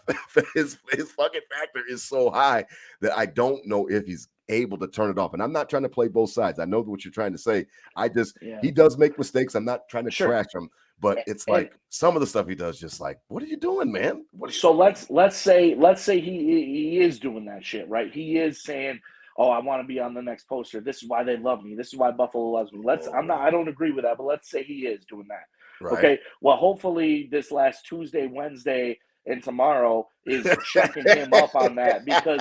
his fucking factor is so high that I don't know if he's able to turn it off. And I'm not trying to play both sides. I know what you're trying to say. He does make mistakes. I'm not trying to trash him, but it's like some of the stuff he does, just like, what are you doing, man? Let's say he is doing that shit, right? He is saying, oh, I want to be on the next poster. This is why they love me. This is why Buffalo loves me. I don't agree with that, but let's say he is doing that. Right. Okay. Well, hopefully this last Tuesday, Wednesday, and tomorrow is checking him up on that, because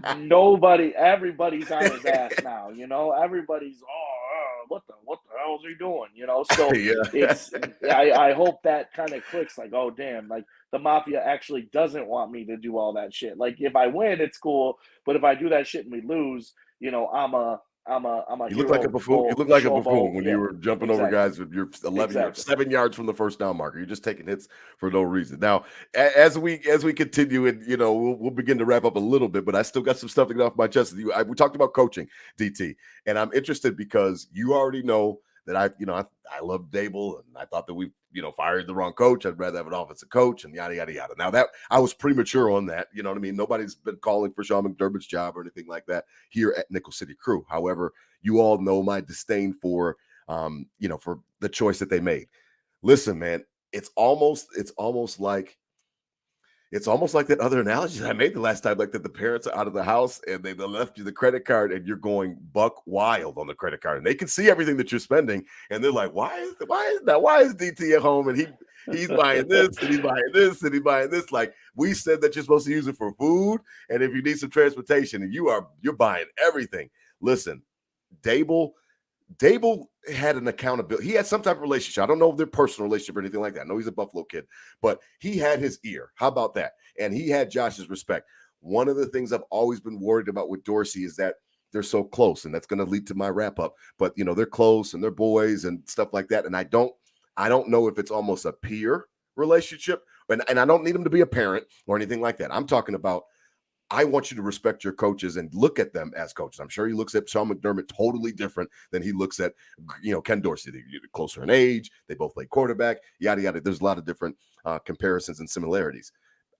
everybody's on his ass now. Everybody's what the hell is he doing? So I hope that kind of clicks. Like, oh damn, like the Mafia actually doesn't want me to do all that shit. Like, if I win, it's cool, but if I do that shit and we lose, I'm a you look like a buffoon. You look like a buffoon when you were jumping over guys with your 11 yards, 7 yards from the first down marker. You're just taking hits for no reason. Now, as we continue, and we'll begin to wrap up a little bit, but I still got some stuff to get off my chest. We talked about coaching, DT, and I'm interested because you already know that I love Dable, and I thought that we fired the wrong coach. I'd rather have an offensive coach, and yada yada yada. Now, that I was premature on that. You know what I mean? Nobody's been calling for Sean McDermott's job or anything like that here at Nickel City Crew. However, you all know my disdain for for the choice that they made. Listen, man, it's almost like It's almost like that other analogy that I made the last time, like that the parents are out of the house and they left you the credit card and you're going buck wild on the credit card and they can see everything that you're spending and they're like, why is DT at home and he's buying this and he's buying this and he's buying this? Like we said that you're supposed to use it for food and if you need some transportation and you're buying everything. Listen, Dable had an accountability. He had some type of relationship. I don't know their personal relationship or anything like that. I know he's a Buffalo kid, but he had his ear. How about that? And he had Josh's respect. One of the things I've always been worried about with Dorsey is that they're so close, and that's going to lead to my wrap up. But they're close and they're boys and stuff like that. And I don't know if it's almost a peer relationship, and I don't need him to be a parent or anything like that. I'm talking about I want you to respect your coaches and look at them as coaches. I'm sure he looks at Sean McDermott totally different than he looks at, Ken Dorsey. They're closer in age. They both play quarterback, yada, yada. There's a lot of different comparisons and similarities.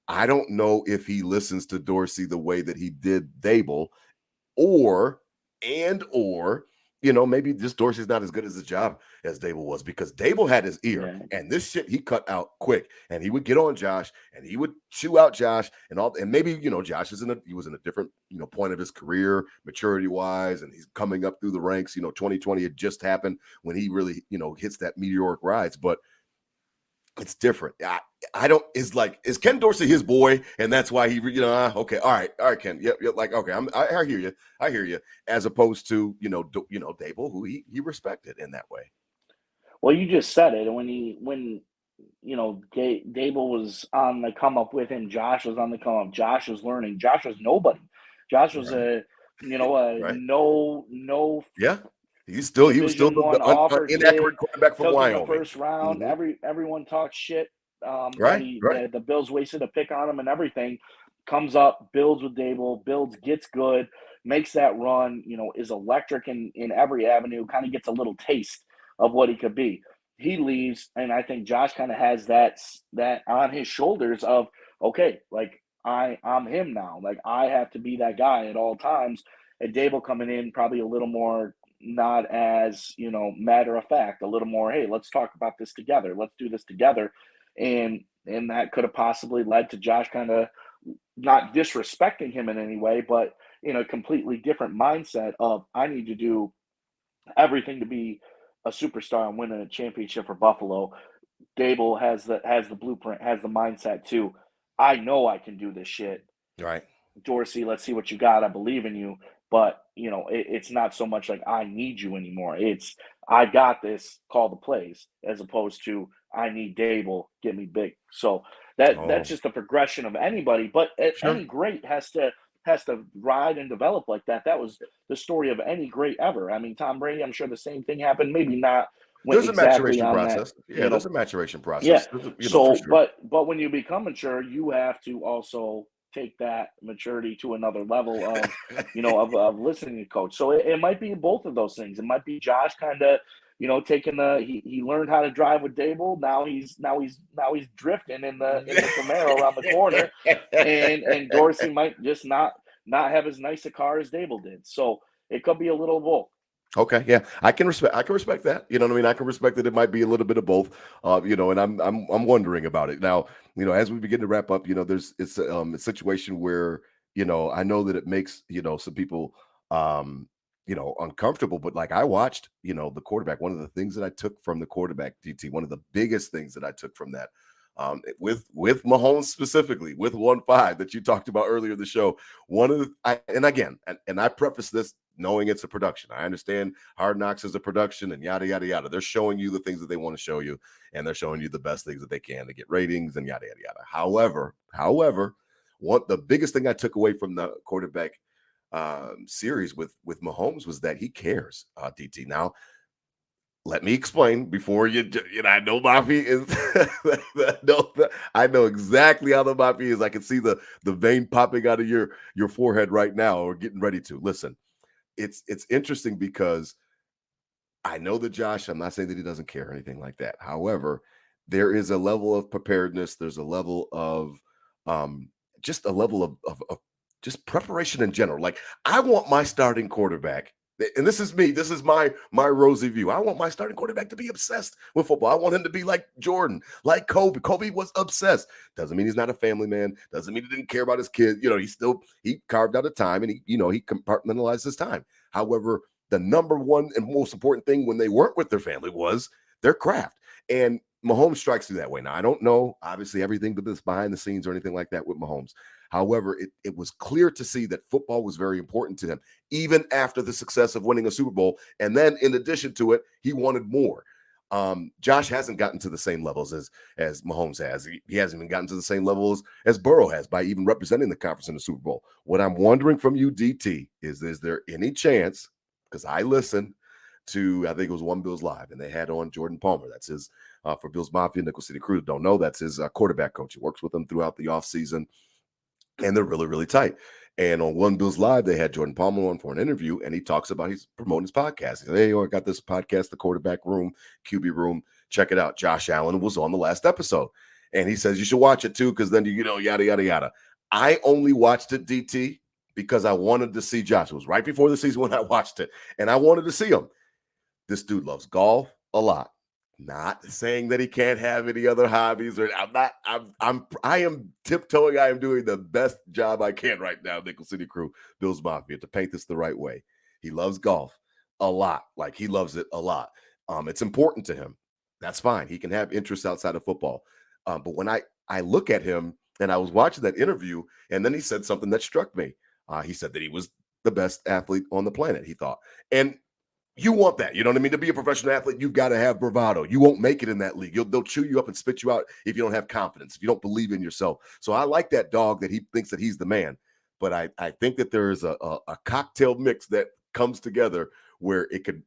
I don't know if he listens to Dorsey the way that he did Dable or maybe just Dorsey's not as good as his job as Dable was because Dable had his ear and this shit he cut out quick and he would get on Josh and he would chew out Josh and maybe, Josh was in a different, point of his career, maturity wise, and he's coming up through the ranks. 2020 had just happened when he really, hits that meteoric rise, but it's different. Is Ken Dorsey his boy? And that's why he, okay. All right, Ken. Yep. Like, okay. I hear you. As opposed to, Dable, who he respected in that way. Well, you just said it. When Dable was on the come up with him, Josh was on the come up. Josh was learning. Josh was nobody. Josh was right. Right. no. Yeah. He was still the inaccurate quarterback from Wyoming. In the first round. Mm-hmm. Everyone talks shit. Right. The Bills wasted a pick on him and everything. Comes up, builds with Dable, gets good, makes that run. Is electric in every avenue. Kind of gets a little taste of what he could be. He leaves, and I think Josh kind of has that on his shoulders of okay, like I'm him now. Like I have to be that guy at all times. And Dable coming in probably a little more. Not as matter of fact, a little more, hey, let's talk about this together, let's do this together, and that could have possibly led to Josh kind of not disrespecting him in any way, but in a completely different mindset of I need to do everything to be a superstar and winning a championship for Buffalo. Dable has the blueprint, has the mindset too. I know I can do this shit. Right. Dorsey, let's see what you got. I believe in you. But, it's not so much like I need you anymore. It's I got this, call the plays, as opposed to I need Dable, get me big. So that's just the progression of anybody. But any great has to ride and develop like that. That was the story of any great ever. I mean, Tom Brady, I'm sure the same thing happened. Maybe not. There's a maturation process. Yeah, there's a maturation process. Yeah. So, but when you become mature, you have to also take that maturity to another level of of listening to coach. So it might be both of those things. It might be Josh kind of taking he learned how to drive with Dable. Now he's drifting in the Camaro around the corner, and Dorsey might just not have as nice a car as Dable did. So it could be a little of both. Okay, yeah, I can respect that. You know what I mean? I can respect that it might be a little bit of both. And I'm wondering about it now. As we begin to wrap up, it's a situation where I know that it makes some people uncomfortable. But like I watched, the quarterback. One of the things that I took from the quarterback, DT, one of the biggest things that I took from that, with Mahomes specifically, with 1-5 that you talked about earlier in the show. And I preface this knowing it's a production. I understand Hard Knocks is a production and yada, yada, yada. They're showing you the things that they want to show you, and they're showing you the best things that they can to get ratings and yada, yada, yada. However, the biggest thing I took away from the quarterback series with Mahomes was that he cares, DT. Now, let me explain before I know Mafia is I know exactly how the Mafia is. I can see the vein popping out of your forehead right now or getting ready to. Listen, it's interesting because I know that Josh, I'm not saying that he doesn't care or anything like that. However, there is a level of preparedness. There's a level of just a level of just preparation in general. Like I want my starting quarterback And this is me. This is my rosy view. I want my starting quarterback to be obsessed with football. I want him to be like Jordan, like Kobe. Kobe was obsessed. Doesn't mean he's not a family man. Doesn't mean he didn't care about his kids. He carved out a time and he compartmentalized his time. However, the number one and most important thing when they weren't with their family was their craft. And Mahomes strikes through that way. Now, I don't know, obviously, everything that's behind the scenes or anything like that with Mahomes. However, it was clear to see that football was very important to him, even after the success of winning a Super Bowl. And then in addition to it, he wanted more. Josh hasn't gotten to the same levels as Mahomes has. He hasn't even gotten to the same levels as Burrow has by even representing the conference in the Super Bowl. What I'm wondering from you, DT, is there any chance, because I listened to, I think it was One Bills Live, and they had on Jordan Palmer. That's his, for Bills Mafia, Nickel City Crew. Don't know, that's his quarterback coach. He works with them throughout the offseason. And they're really, really tight. And on One Bills Live, they had Jordan Palmer on for an interview, and he talks about he's promoting his podcast. He said, hey, I got this podcast, The Quarterback Room, QB Room. Check it out. Josh Allen was on the last episode. And he says, you should watch it too, because then, yada, yada, yada. I only watched it, DT, because I wanted to see Josh. It was right before the season when I watched it, and I wanted to see him. This dude loves golf a lot. Not saying that he can't have any other hobbies, or I am tiptoeing. I am doing the best job I can right now, Nickel City Crew, Bills Mafia, to paint this the right way. He loves golf a lot. Like, he loves it a lot. It's important to him. That's fine. He can have interests outside of football. But when I look at him, and I was watching that interview, and then he said something that struck me. He said that he was the best athlete on the planet, he thought. And you want that, you know what I mean? To be a professional athlete, you've got to have bravado. You won't make it in that league. They'll chew you up and spit you out if you don't have confidence, if you don't believe in yourself. So I like that dog that he thinks that he's the man. But I think that there is a cocktail mix that comes together where it can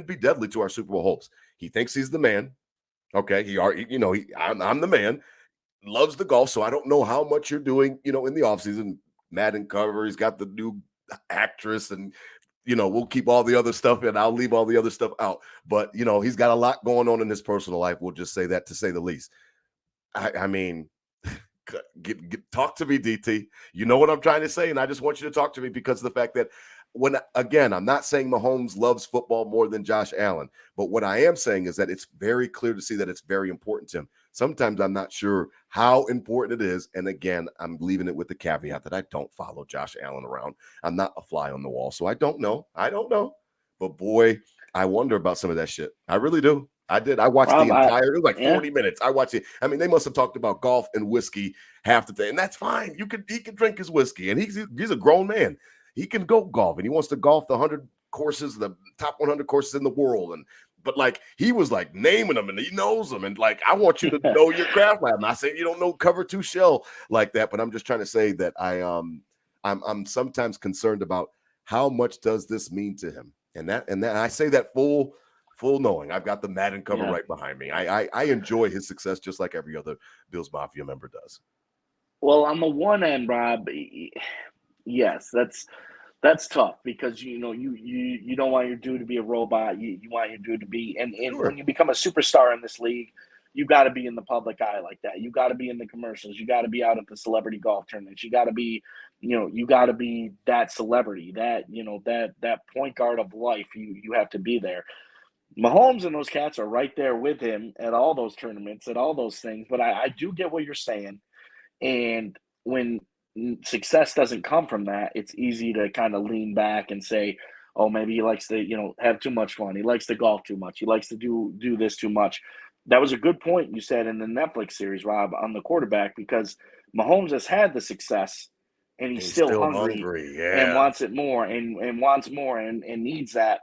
be deadly to our Super Bowl hopes. He thinks he's the man. Okay, I'm the man. Loves the golf, so I don't know how much you're doing, in the offseason. Madden cover. He's got the new actress, and we'll keep all the other stuff and I'll leave all the other stuff out. But, he's got a lot going on in his personal life. We'll just say that, to say the least. I mean, talk to me, DT. You know what I'm trying to say, and I just want you to talk to me because of the fact that I'm not saying Mahomes loves football more than Josh Allen, but what I am saying is that it's very clear to see that it's very important to him. Sometimes I'm not sure how important it is. And again, I'm leaving it with the caveat that I don't follow Josh Allen around. I'm not a fly on the wall, so I don't know. But boy, I wonder about some of that shit. I really do. I did. I watched it was like 40 minutes. I watched it. I mean, they must have talked about golf and whiskey half the day, and that's fine. He can drink his whiskey, and he's a grown man. He can go golf, and he wants to golf the 100 courses, the top 100 courses in the world. But like, he was like naming them, and he knows them. And like, I want you to know your craft. I'm not saying you don't know cover two shell like that, but I'm just trying to say that I'm sometimes concerned about how much does this mean to him, and I say that full knowing. I've got the Madden cover right behind me. I enjoy his success just like every other Bills Mafia member does. Well, on the one end, Rob, yes, that's tough because you don't want your dude to be a robot. You want your dude to be and Sure. When you become a superstar in this league, you got to be in the public eye like that. You got to be in the commercials. You got to be out at the celebrity golf tournaments. You got to be, you got to be that celebrity, that that point guard of life. You have to be there. Mahomes and those cats are right there with him at all those tournaments, at all those things. But I do get what you're saying. And when success doesn't come from that, it's easy to kind of lean back and say, oh, maybe he likes to, have too much fun. He likes to golf too much. He likes to do this too much. That was a good point you said in the Netflix series, Rob, on the quarterback, because Mahomes has had the success and he's still hungry and wants it more and wants more and needs that.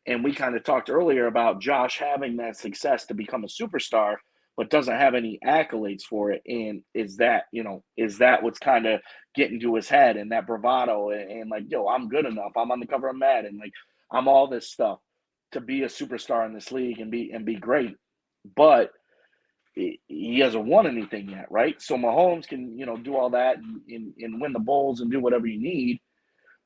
And we kind of talked earlier about Josh having that success to become a superstar, but doesn't have any accolades for it. And is that what's kind of getting to his head, and that bravado and like, yo, I'm good enough. I'm on the cover of Madden. Like, I'm all this stuff to be a superstar in this league and be great. But he hasn't won anything yet, right? So Mahomes can, do all that and win the bowls and do whatever you need.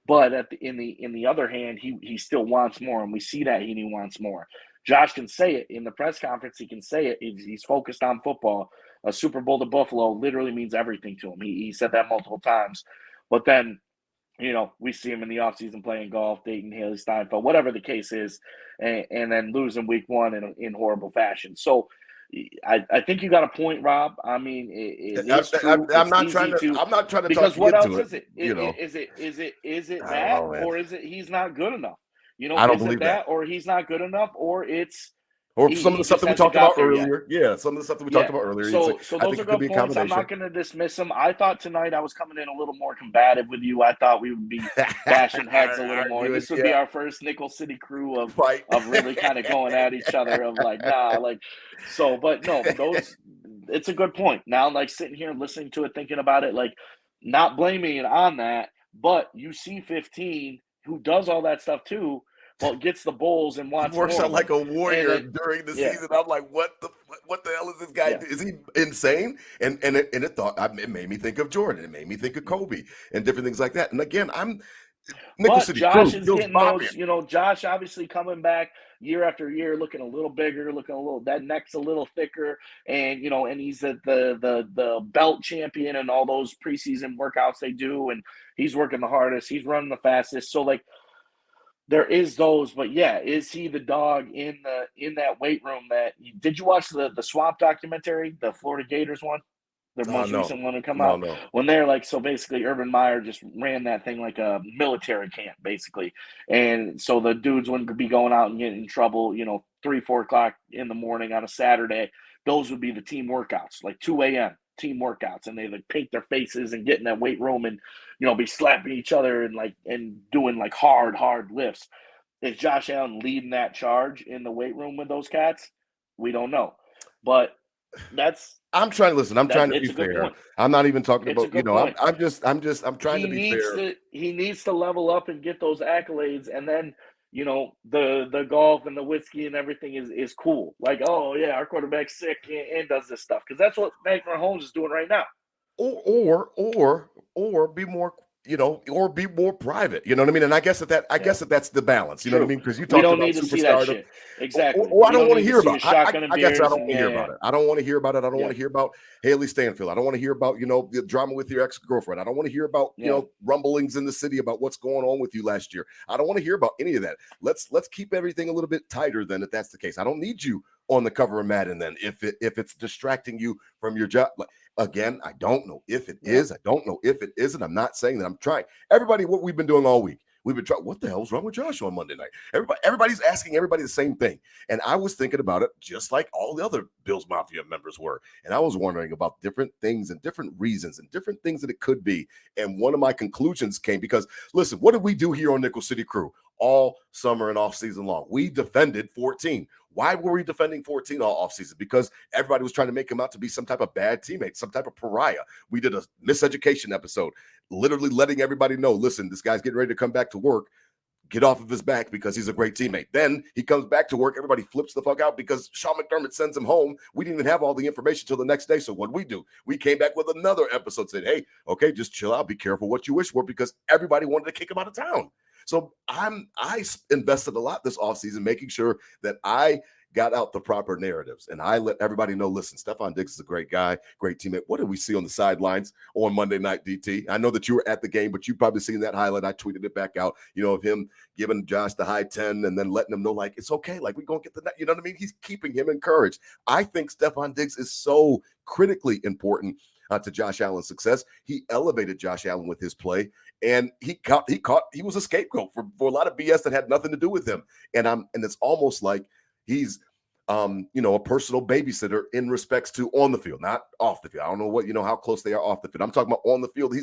But in the other hand, he still wants more, and we see that he wants more. Josh can say it in the press conference. He can say it. He's focused on football. A Super Bowl to Buffalo literally means everything to him. He said that multiple times. But then we see him in the offseason playing golf, dating Haley Steinfeld, whatever the case is, and then losing week one in horrible fashion. So I think you got a point, Rob. I mean, it is true. I'm not trying to because talk you what into else is it? Is it that, or is it he's not good enough? I don't is believe it that, or he's not good enough, or it's some of the stuff that we talked about earlier. Yeah, some of the stuff that we talked about earlier. So those are good points. I'm not going to dismiss them. I thought tonight I was coming in a little more combative with you. I thought we would be bashing heads a little more. This would be our first Nickel City crew of really kind of going at each other of like, nah, like, so, but no, it's a good point. Now, like sitting here and listening to it, thinking about it, like not blaming it on that, but you see 15 who does all that stuff too. Well, gets the Bulls and wants works more out like a warrior during the season. I'm like, what the hell is this guy? Is he insane? And it made me think of Jordan. It made me think of Kobe and different things like that. And again, But Josh is getting those. Josh obviously coming back year after year, looking a little bigger, that neck's a little thicker, and and he's the belt champion and all those preseason workouts they do, and he's working the hardest, he's running the fastest. So like, there is those, but yeah, is he the dog in that weight room? Did you watch the Swamp documentary, the Florida Gators one, the most recent one to come out? No. When they're like, so basically, Urban Meyer just ran that thing like a military camp, basically, and so the dudes wouldn't be going out and getting in trouble, 3-4 o'clock in the morning on a Saturday. Those would be the team workouts, like 2 a.m. team workouts, and they like paint their faces and get in that weight room and be slapping each other and doing like hard lifts. Is Josh Allen leading that charge in the weight room with those cats? We don't know, but I'm trying to be fair. I'm not even talking about I'm trying to be fair. He needs to level up and get those accolades, and then the golf and the whiskey and everything is cool. Like, oh yeah, our quarterback's sick and does this stuff, because that's what Patrick Mahomes is doing right now. Or be more, or be more private. You know what I mean? And I guess that's the balance. You know what I mean? Because you talk about superstardom. Exactly. Or I don't want to hear about it. I guess I don't want to hear about it. I don't want to hear about it. I don't want to hear about Haley Stanfield. I don't want to hear about, the drama with your ex-girlfriend. I don't want to hear about, rumblings in the city about what's going on with you last year. I don't want to hear about any of that. Let's keep everything a little bit tighter then, if that's the case. I don't need you on the cover of Madden then if it's distracting you from your job. Again, I don't know if it is. I don't know if it isn't. I'm not saying that. I'm trying. Everybody, what we've been doing all week, we've been trying. What the hell's wrong with Josh on Monday night? Everybody's asking everybody the same thing. And I was thinking about it just like all the other Bills Mafia members were. And I was wondering about different things and different reasons and different things that it could be. And one of my conclusions came because, listen, what did we do here on Nickel City Crew all summer and off season long? We defended 14. Why were we defending 14 all offseason? Because everybody was trying to make him out to be some type of bad teammate, some type of pariah. We did a miseducation episode, literally letting everybody know, listen, this guy's getting ready to come back to work. Get off of his back because he's a great teammate. Then he comes back to work. Everybody flips the fuck out because Sean McDermott sends him home. We didn't even have all the information till the next day. So what do? We came back with another episode saying, hey, okay, just chill out. Be careful what you wish for, because everybody wanted to kick him out of town. So I invested a lot this offseason making sure that I got out the proper narratives, and I let everybody know, listen, Stefon Diggs is a great guy, great teammate. What did we see on the sidelines on Monday night, DT? I know that you were at the game, but you probably seen that highlight. I tweeted it back out, of him giving Josh the high 10 and then letting him know, like, it's okay. Like, we're going to get the net. You know what I mean? He's keeping him encouraged. I think Stefon Diggs is so critically important to Josh Allen's success. He elevated Josh Allen with his play, and he was a scapegoat for a lot of BS that had nothing to do with him. And it's almost like he's a personal babysitter in respects to on the field, not off the field. I don't know what, how close they are off the field. I'm talking about on the field.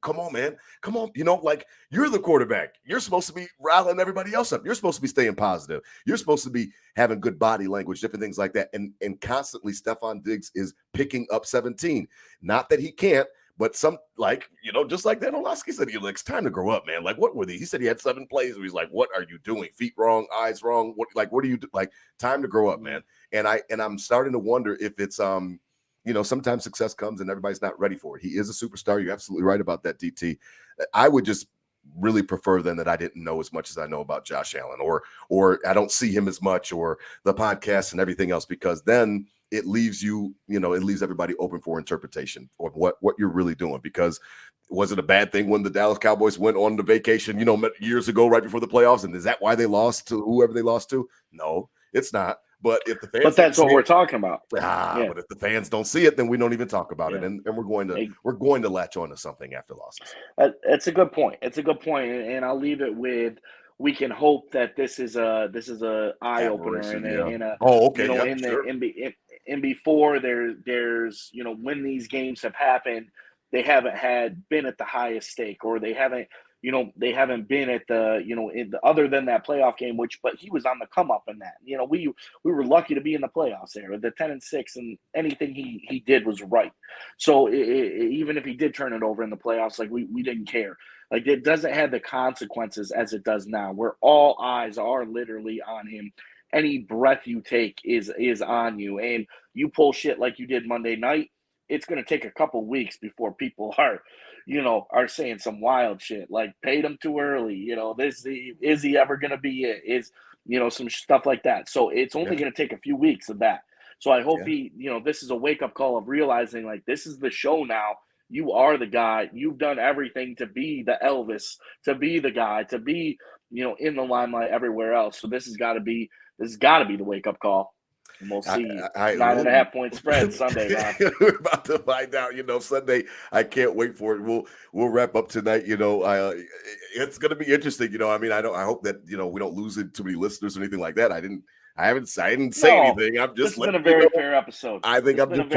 Come on, man. Come on. Like, you're the quarterback. You're supposed to be riling everybody else up. You're supposed to be staying positive. You're supposed to be having good body language, different things like that. And constantly Stefon Diggs is picking up 17. Not that he can't, but just like Dan Orlovsky said, it's time to grow up, man. Like, what were these? He said he had 7 plays where he's like, what are you doing? Feet wrong, eyes wrong. What do you do? Like, time to grow up, man. And I'm starting to wonder if it's, sometimes success comes and everybody's not ready for it. He is a superstar. You're absolutely right about that, DT. I would just really prefer then that I didn't know as much as I know about Josh Allen, or I don't see him as much, or the podcast and everything else, because then it leaves it leaves everybody open for interpretation of what you're really doing. Because was it a bad thing when the Dallas Cowboys went on the vacation, years ago, right before the playoffs? And is that why they lost to whoever they lost to? No, it's not. But if the fans, but that's what we're talking about. But if the fans don't see it, then we don't even talk about it, and we're going to latch on to something after losses. It's a good point. It's a good point, and I'll leave it with, we can hope that this is a eye opener and before there's when these games have happened, they haven't been at the highest stake, or they haven't been at the other than that playoff game, but he was on the come up in that. We were lucky to be in the playoffs there, the 10-6, and anything he did was right. So even if he did turn it over in the playoffs, like we didn't care. Like, it doesn't have the consequences as it does now, where all eyes are literally on him. Any breath you take is on you, and you pull shit like you did Monday night, it's going to take a couple weeks before people are saying some wild shit like paid him too early. Is he ever going to be it? Is some stuff like that. So it's only going to take a few weeks of that. So I hope this is a wake up call of realizing, like, this is the show now. You are the guy. You've done everything to be the Elvis, to be the guy, to be in the limelight everywhere else. So this has got to be the wake up call. And we'll see. 9.5 point spread Sunday, man. We're about to find out. Sunday. I can't wait for it. We'll wrap up tonight. It's going to be interesting. I hope that we don't lose too many listeners or anything like that. I didn't say anything. I'm just. This has been a very fair episode. I think I'm just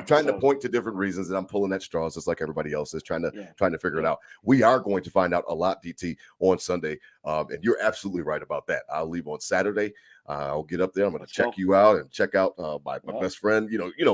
trying to point to different reasons, and I'm pulling at straws just like everybody else is trying to figure it out. We are going to find out a lot, DT, on Sunday, and you're absolutely right about that. I'll leave on Saturday. I'll get up there. I'm going to check you out and check out my best friend,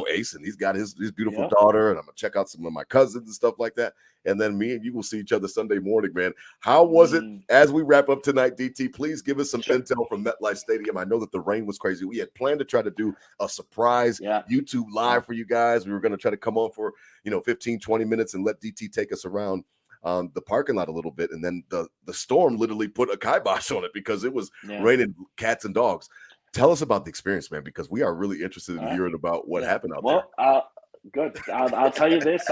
Ace, and he's got his beautiful daughter, and I'm going to check out some of my cousins and stuff like that. And then me and you will see each other Sunday morning, man. How was it as we wrap up tonight, DT? Please give us some intel from MetLife Stadium. I know that the rain was crazy. We had planned to try to do a surprise YouTube live for you guys. We were going to try to come on for 15, 20 minutes and let DT take us around the parking lot a little bit, and then the storm literally put a kibosh on it because it was raining cats and dogs. Tell us about the experience, man, because we are really interested in hearing about what happened out there. Good. I'll tell you this.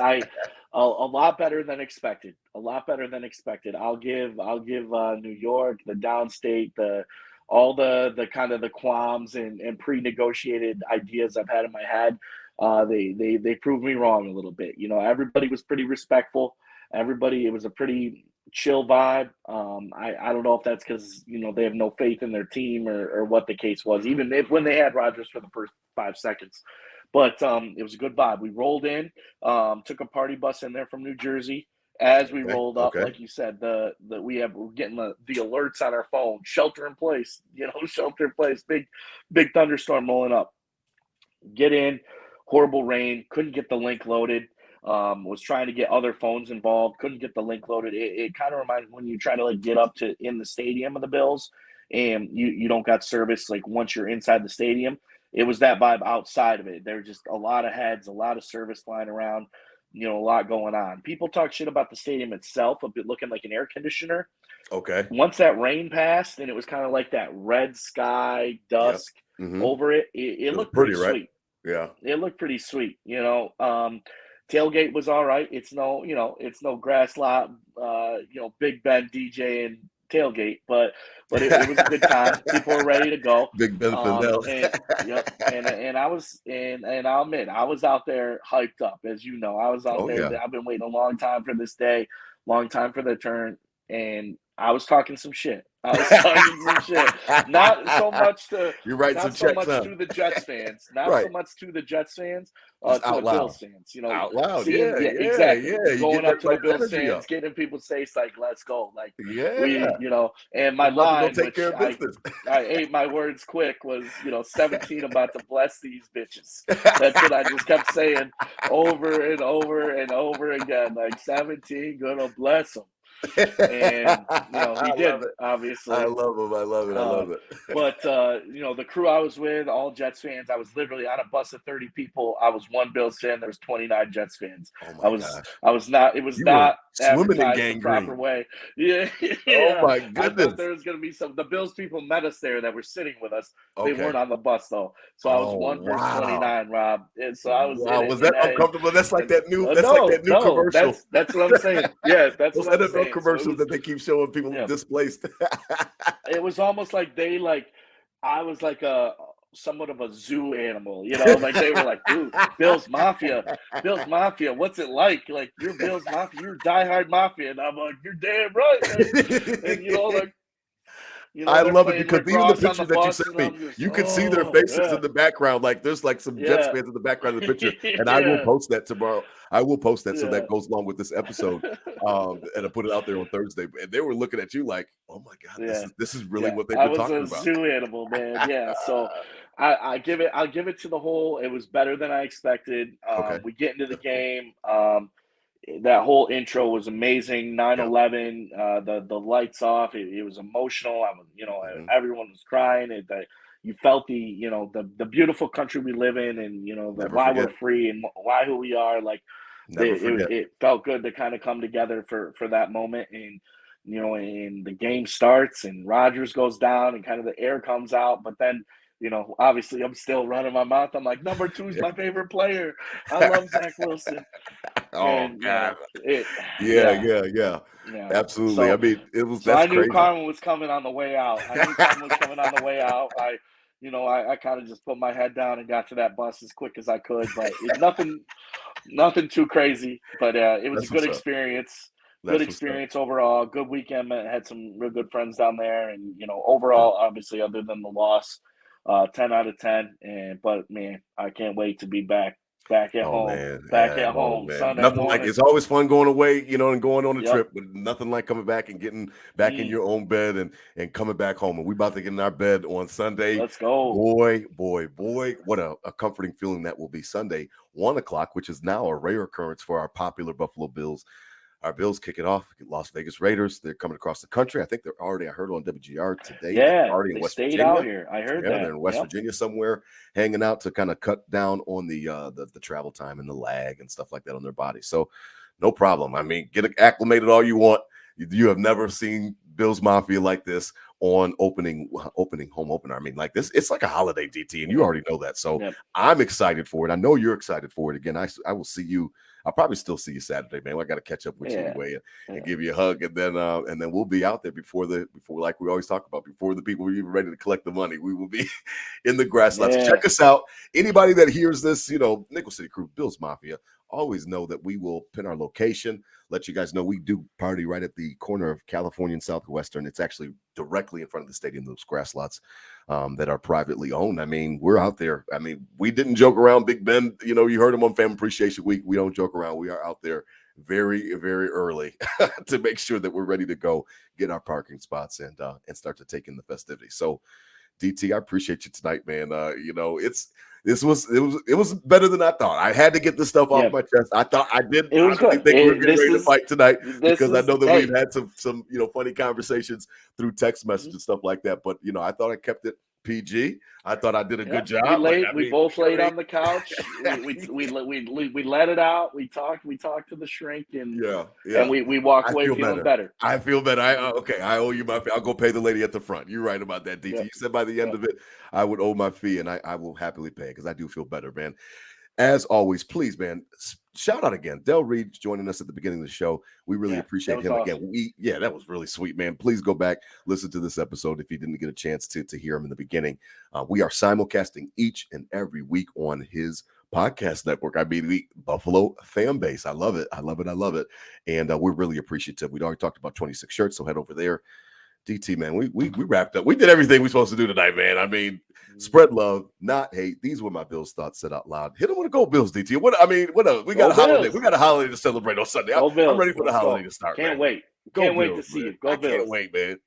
A lot better than expected. I'll give New York, the downstate, all the kind of the qualms and pre-negotiated ideas I've had in my head. They proved me wrong a little bit. Everybody was pretty respectful. It was a pretty chill vibe. I don't know if that's because they have no faith in their team or what the case was, even when they had Rodgers for the first 5 seconds. But it was a good vibe. We rolled in, took a party bus in there from New Jersey. As we rolled up, like you said, we're getting the alerts on our phone. Shelter in place, shelter in place. Big thunderstorm rolling up. Get in, horrible rain. Couldn't get the link loaded. Was trying to get other phones involved. Couldn't get the link loaded. It kind of reminds when you try to get up to in the stadium of the Bills, and you don't got service once you're inside the stadium. It was that vibe outside of it. There were just a lot of heads, a lot of service flying around, a lot going on. People talk shit about the stadium itself, a bit looking like an air conditioner. Okay. Once that rain passed and it was kind of like that red sky dusk over it, it looked pretty sweet. Right? Yeah. It looked pretty sweet. Tailgate was all right. It's no grass lot, Big Ben DJ and tailgate, but it was a good time. People were ready to go. Big Ben and I was and I'll admit I was out there hyped up, as you know. I was out there. Yeah. I've been waiting a long time for this day, long time for the turn, and I was talking some shit. Not so much to you're right. Not so much to the Jets fans. Not so much to the Jets fans. To the Bills fans. Out loud. Exactly. Yeah. Going up to the Bills fans, getting people's face let's go. And my line, take care of business. I ate my words quick, was 17 about to bless these bitches. That's what I just kept saying over and over and over again. 17 gonna bless them. And he did, obviously. I love him. I love it. But the crew I was with, all Jets fans. I was literally on a bus of 30 people. I was one Bills fan. There was 29 Jets fans. Oh my gosh. I was not. It was not swimming in advertised the proper gangrene. way. Yeah, Oh yeah. my I thought goodness. there was going to be the Bills people met us there that were sitting with us. They Okay. weren't on the bus though. So I was Oh 1 versus wow. 29, Rob. And so I was in Wow. it. Was that uncomfortable? That's like that new. That's like that new No, commercial. that's what I'm saying. Yeah, that's Those what I'm NFL saying. So commercials that they keep showing people yeah, displaced. it was almost like I was like a somewhat of a zoo animal, like they were like, dude, Bills Mafia, what's it like? Like, you're Bills Mafia, you're diehard Mafia. And I'm like, you're damn right, man. And like, I they're love it playing because Rick even the Ross on the pictures that you bus, sent and me, I'm just, you can see their oh faces yeah, in the background. Like there's like some Jets yeah, fans in the background of the picture, and I will yeah, post that tomorrow. I will post that so yeah. that goes along with this episode, and I put it out there on Thursday. And they were looking at you like, "Oh my god, Yeah, this is really yeah. what they've I been was talking a about." zoo animal, man. Yeah, so I'll give it to the whole. It was better than I expected. Okay, We get into the that's cool. game. That whole intro was amazing. Yep. 9/11, the lights off. It was emotional. I was, Hmm. everyone was crying. You felt the beautiful country we live in, and Never why we're forget. free and why who we are. Like Never forget. it felt good to kind of come together for that moment. And and the game starts and Rodgers goes down and kind of the air comes out, but then obviously I'm still running my mouth. I'm like, number 2 is Yeah. my favorite player. I love Zach Wilson. Oh And god. it Yeah, yeah, yeah, yeah. yeah. Absolutely. I So mean, so that's I knew crazy. Carmen was coming on the way out. I knew Carmen was coming on the way out. I kind of just put my head down and got to that bus as quick as I could, but nothing too crazy. But it was a That's good what's up. experience. Good That's what's up. experience overall. Good weekend. I had some real good friends down there, and overall, obviously, other than the loss, 10 out of 10. But man, I can't wait to be back at Oh home, man, back yeah, at oh home man, Sunday nothing like morning. it's always fun going away, and going on a Yep. trip, but nothing like coming back and getting back in Mm, your own bed and coming back home. And we about to get in our bed on Sunday. let's go. Boy, boy, boy, what a comforting feeling that will be Sunday, 1 o'clock, which is now a rare occurrence for our popular Buffalo Bills. Our Bills kick it off. Las Vegas Raiders. They're coming across the country. I think they're already. I heard on WGR today. They're Yeah, already in they West stayed Virginia. out here. I heard Yeah, they're that. in West Yep. Virginia somewhere, hanging out to kind of cut down on the travel time and the lag and stuff like that on their body. So, no problem. I mean, get acclimated all you want. You have never seen Bills Mafia like this on opening home opener. I mean, like this, it's like a holiday, DT, and you Yep. already know that. So Yep. I'm excited for it. I know you're excited for it. Again, I will see you. I'll probably still see you Saturday, man. I got to catch up with you Yeah. anyway and Yeah. give you a hug, and then we'll be out there before like we always talk about, before the people are even ready to collect the money. We will be in the grass lots. Yeah. Check us out. Anybody that hears this, Nickel City Crew, Bills Mafia, always know that we will pin our location, let you guys know we do party right at the corner of California and Southwestern. It's actually directly in front of the stadium, those grass lots that are privately owned. I mean, we're out there. I mean, we didn't joke around. Big Ben, you heard him on Family Appreciation Week. We don't joke around. We are out there very, very early to make sure that we're ready to go get our parking spots and start to take in the festivities. So, DT, I appreciate you tonight, man. It was better than I thought. I had to get this stuff off my chest. I thought I did. It was I really good. think we were getting ready to fight tonight This because I is know that hey. we've had some funny conversations through text message and stuff like that. But I thought I kept it PG. I thought I did a good job. We both laid on the couch. We let it out. We talked to the shrink, and and we walked away feeling better. I feel better. I owe you my fee. I'll go pay the lady at the front. You're right about that, DT. Yeah. You said by the end of it, I would owe my fee, and I will happily pay because I do feel better, man. As always, please, man, shout out again. Del Reid joining us at the beginning of the show. We really appreciate him awesome. again. That was really sweet, man. Please go back, listen to this episode if you didn't get a chance to hear him in the beginning. We are simulcasting each and every week on his podcast network. I mean, Buffalo fan base. I love it. I love it. I love it. And we're really appreciative. We'd already talked about 26 shirts, so head over there. DT, man, we wrapped up. We did everything we're supposed to do tonight, man. I mean, spread love, not hate. These were my Bills thoughts said out loud. Hit them with a go Bills, DT. What else? We got a holiday. We got a holiday to celebrate on Sunday. I'm ready for the holiday to start. Can't man. wait. Go Can't Bills, wait to see man. you. Go I Bills. can't wait, man.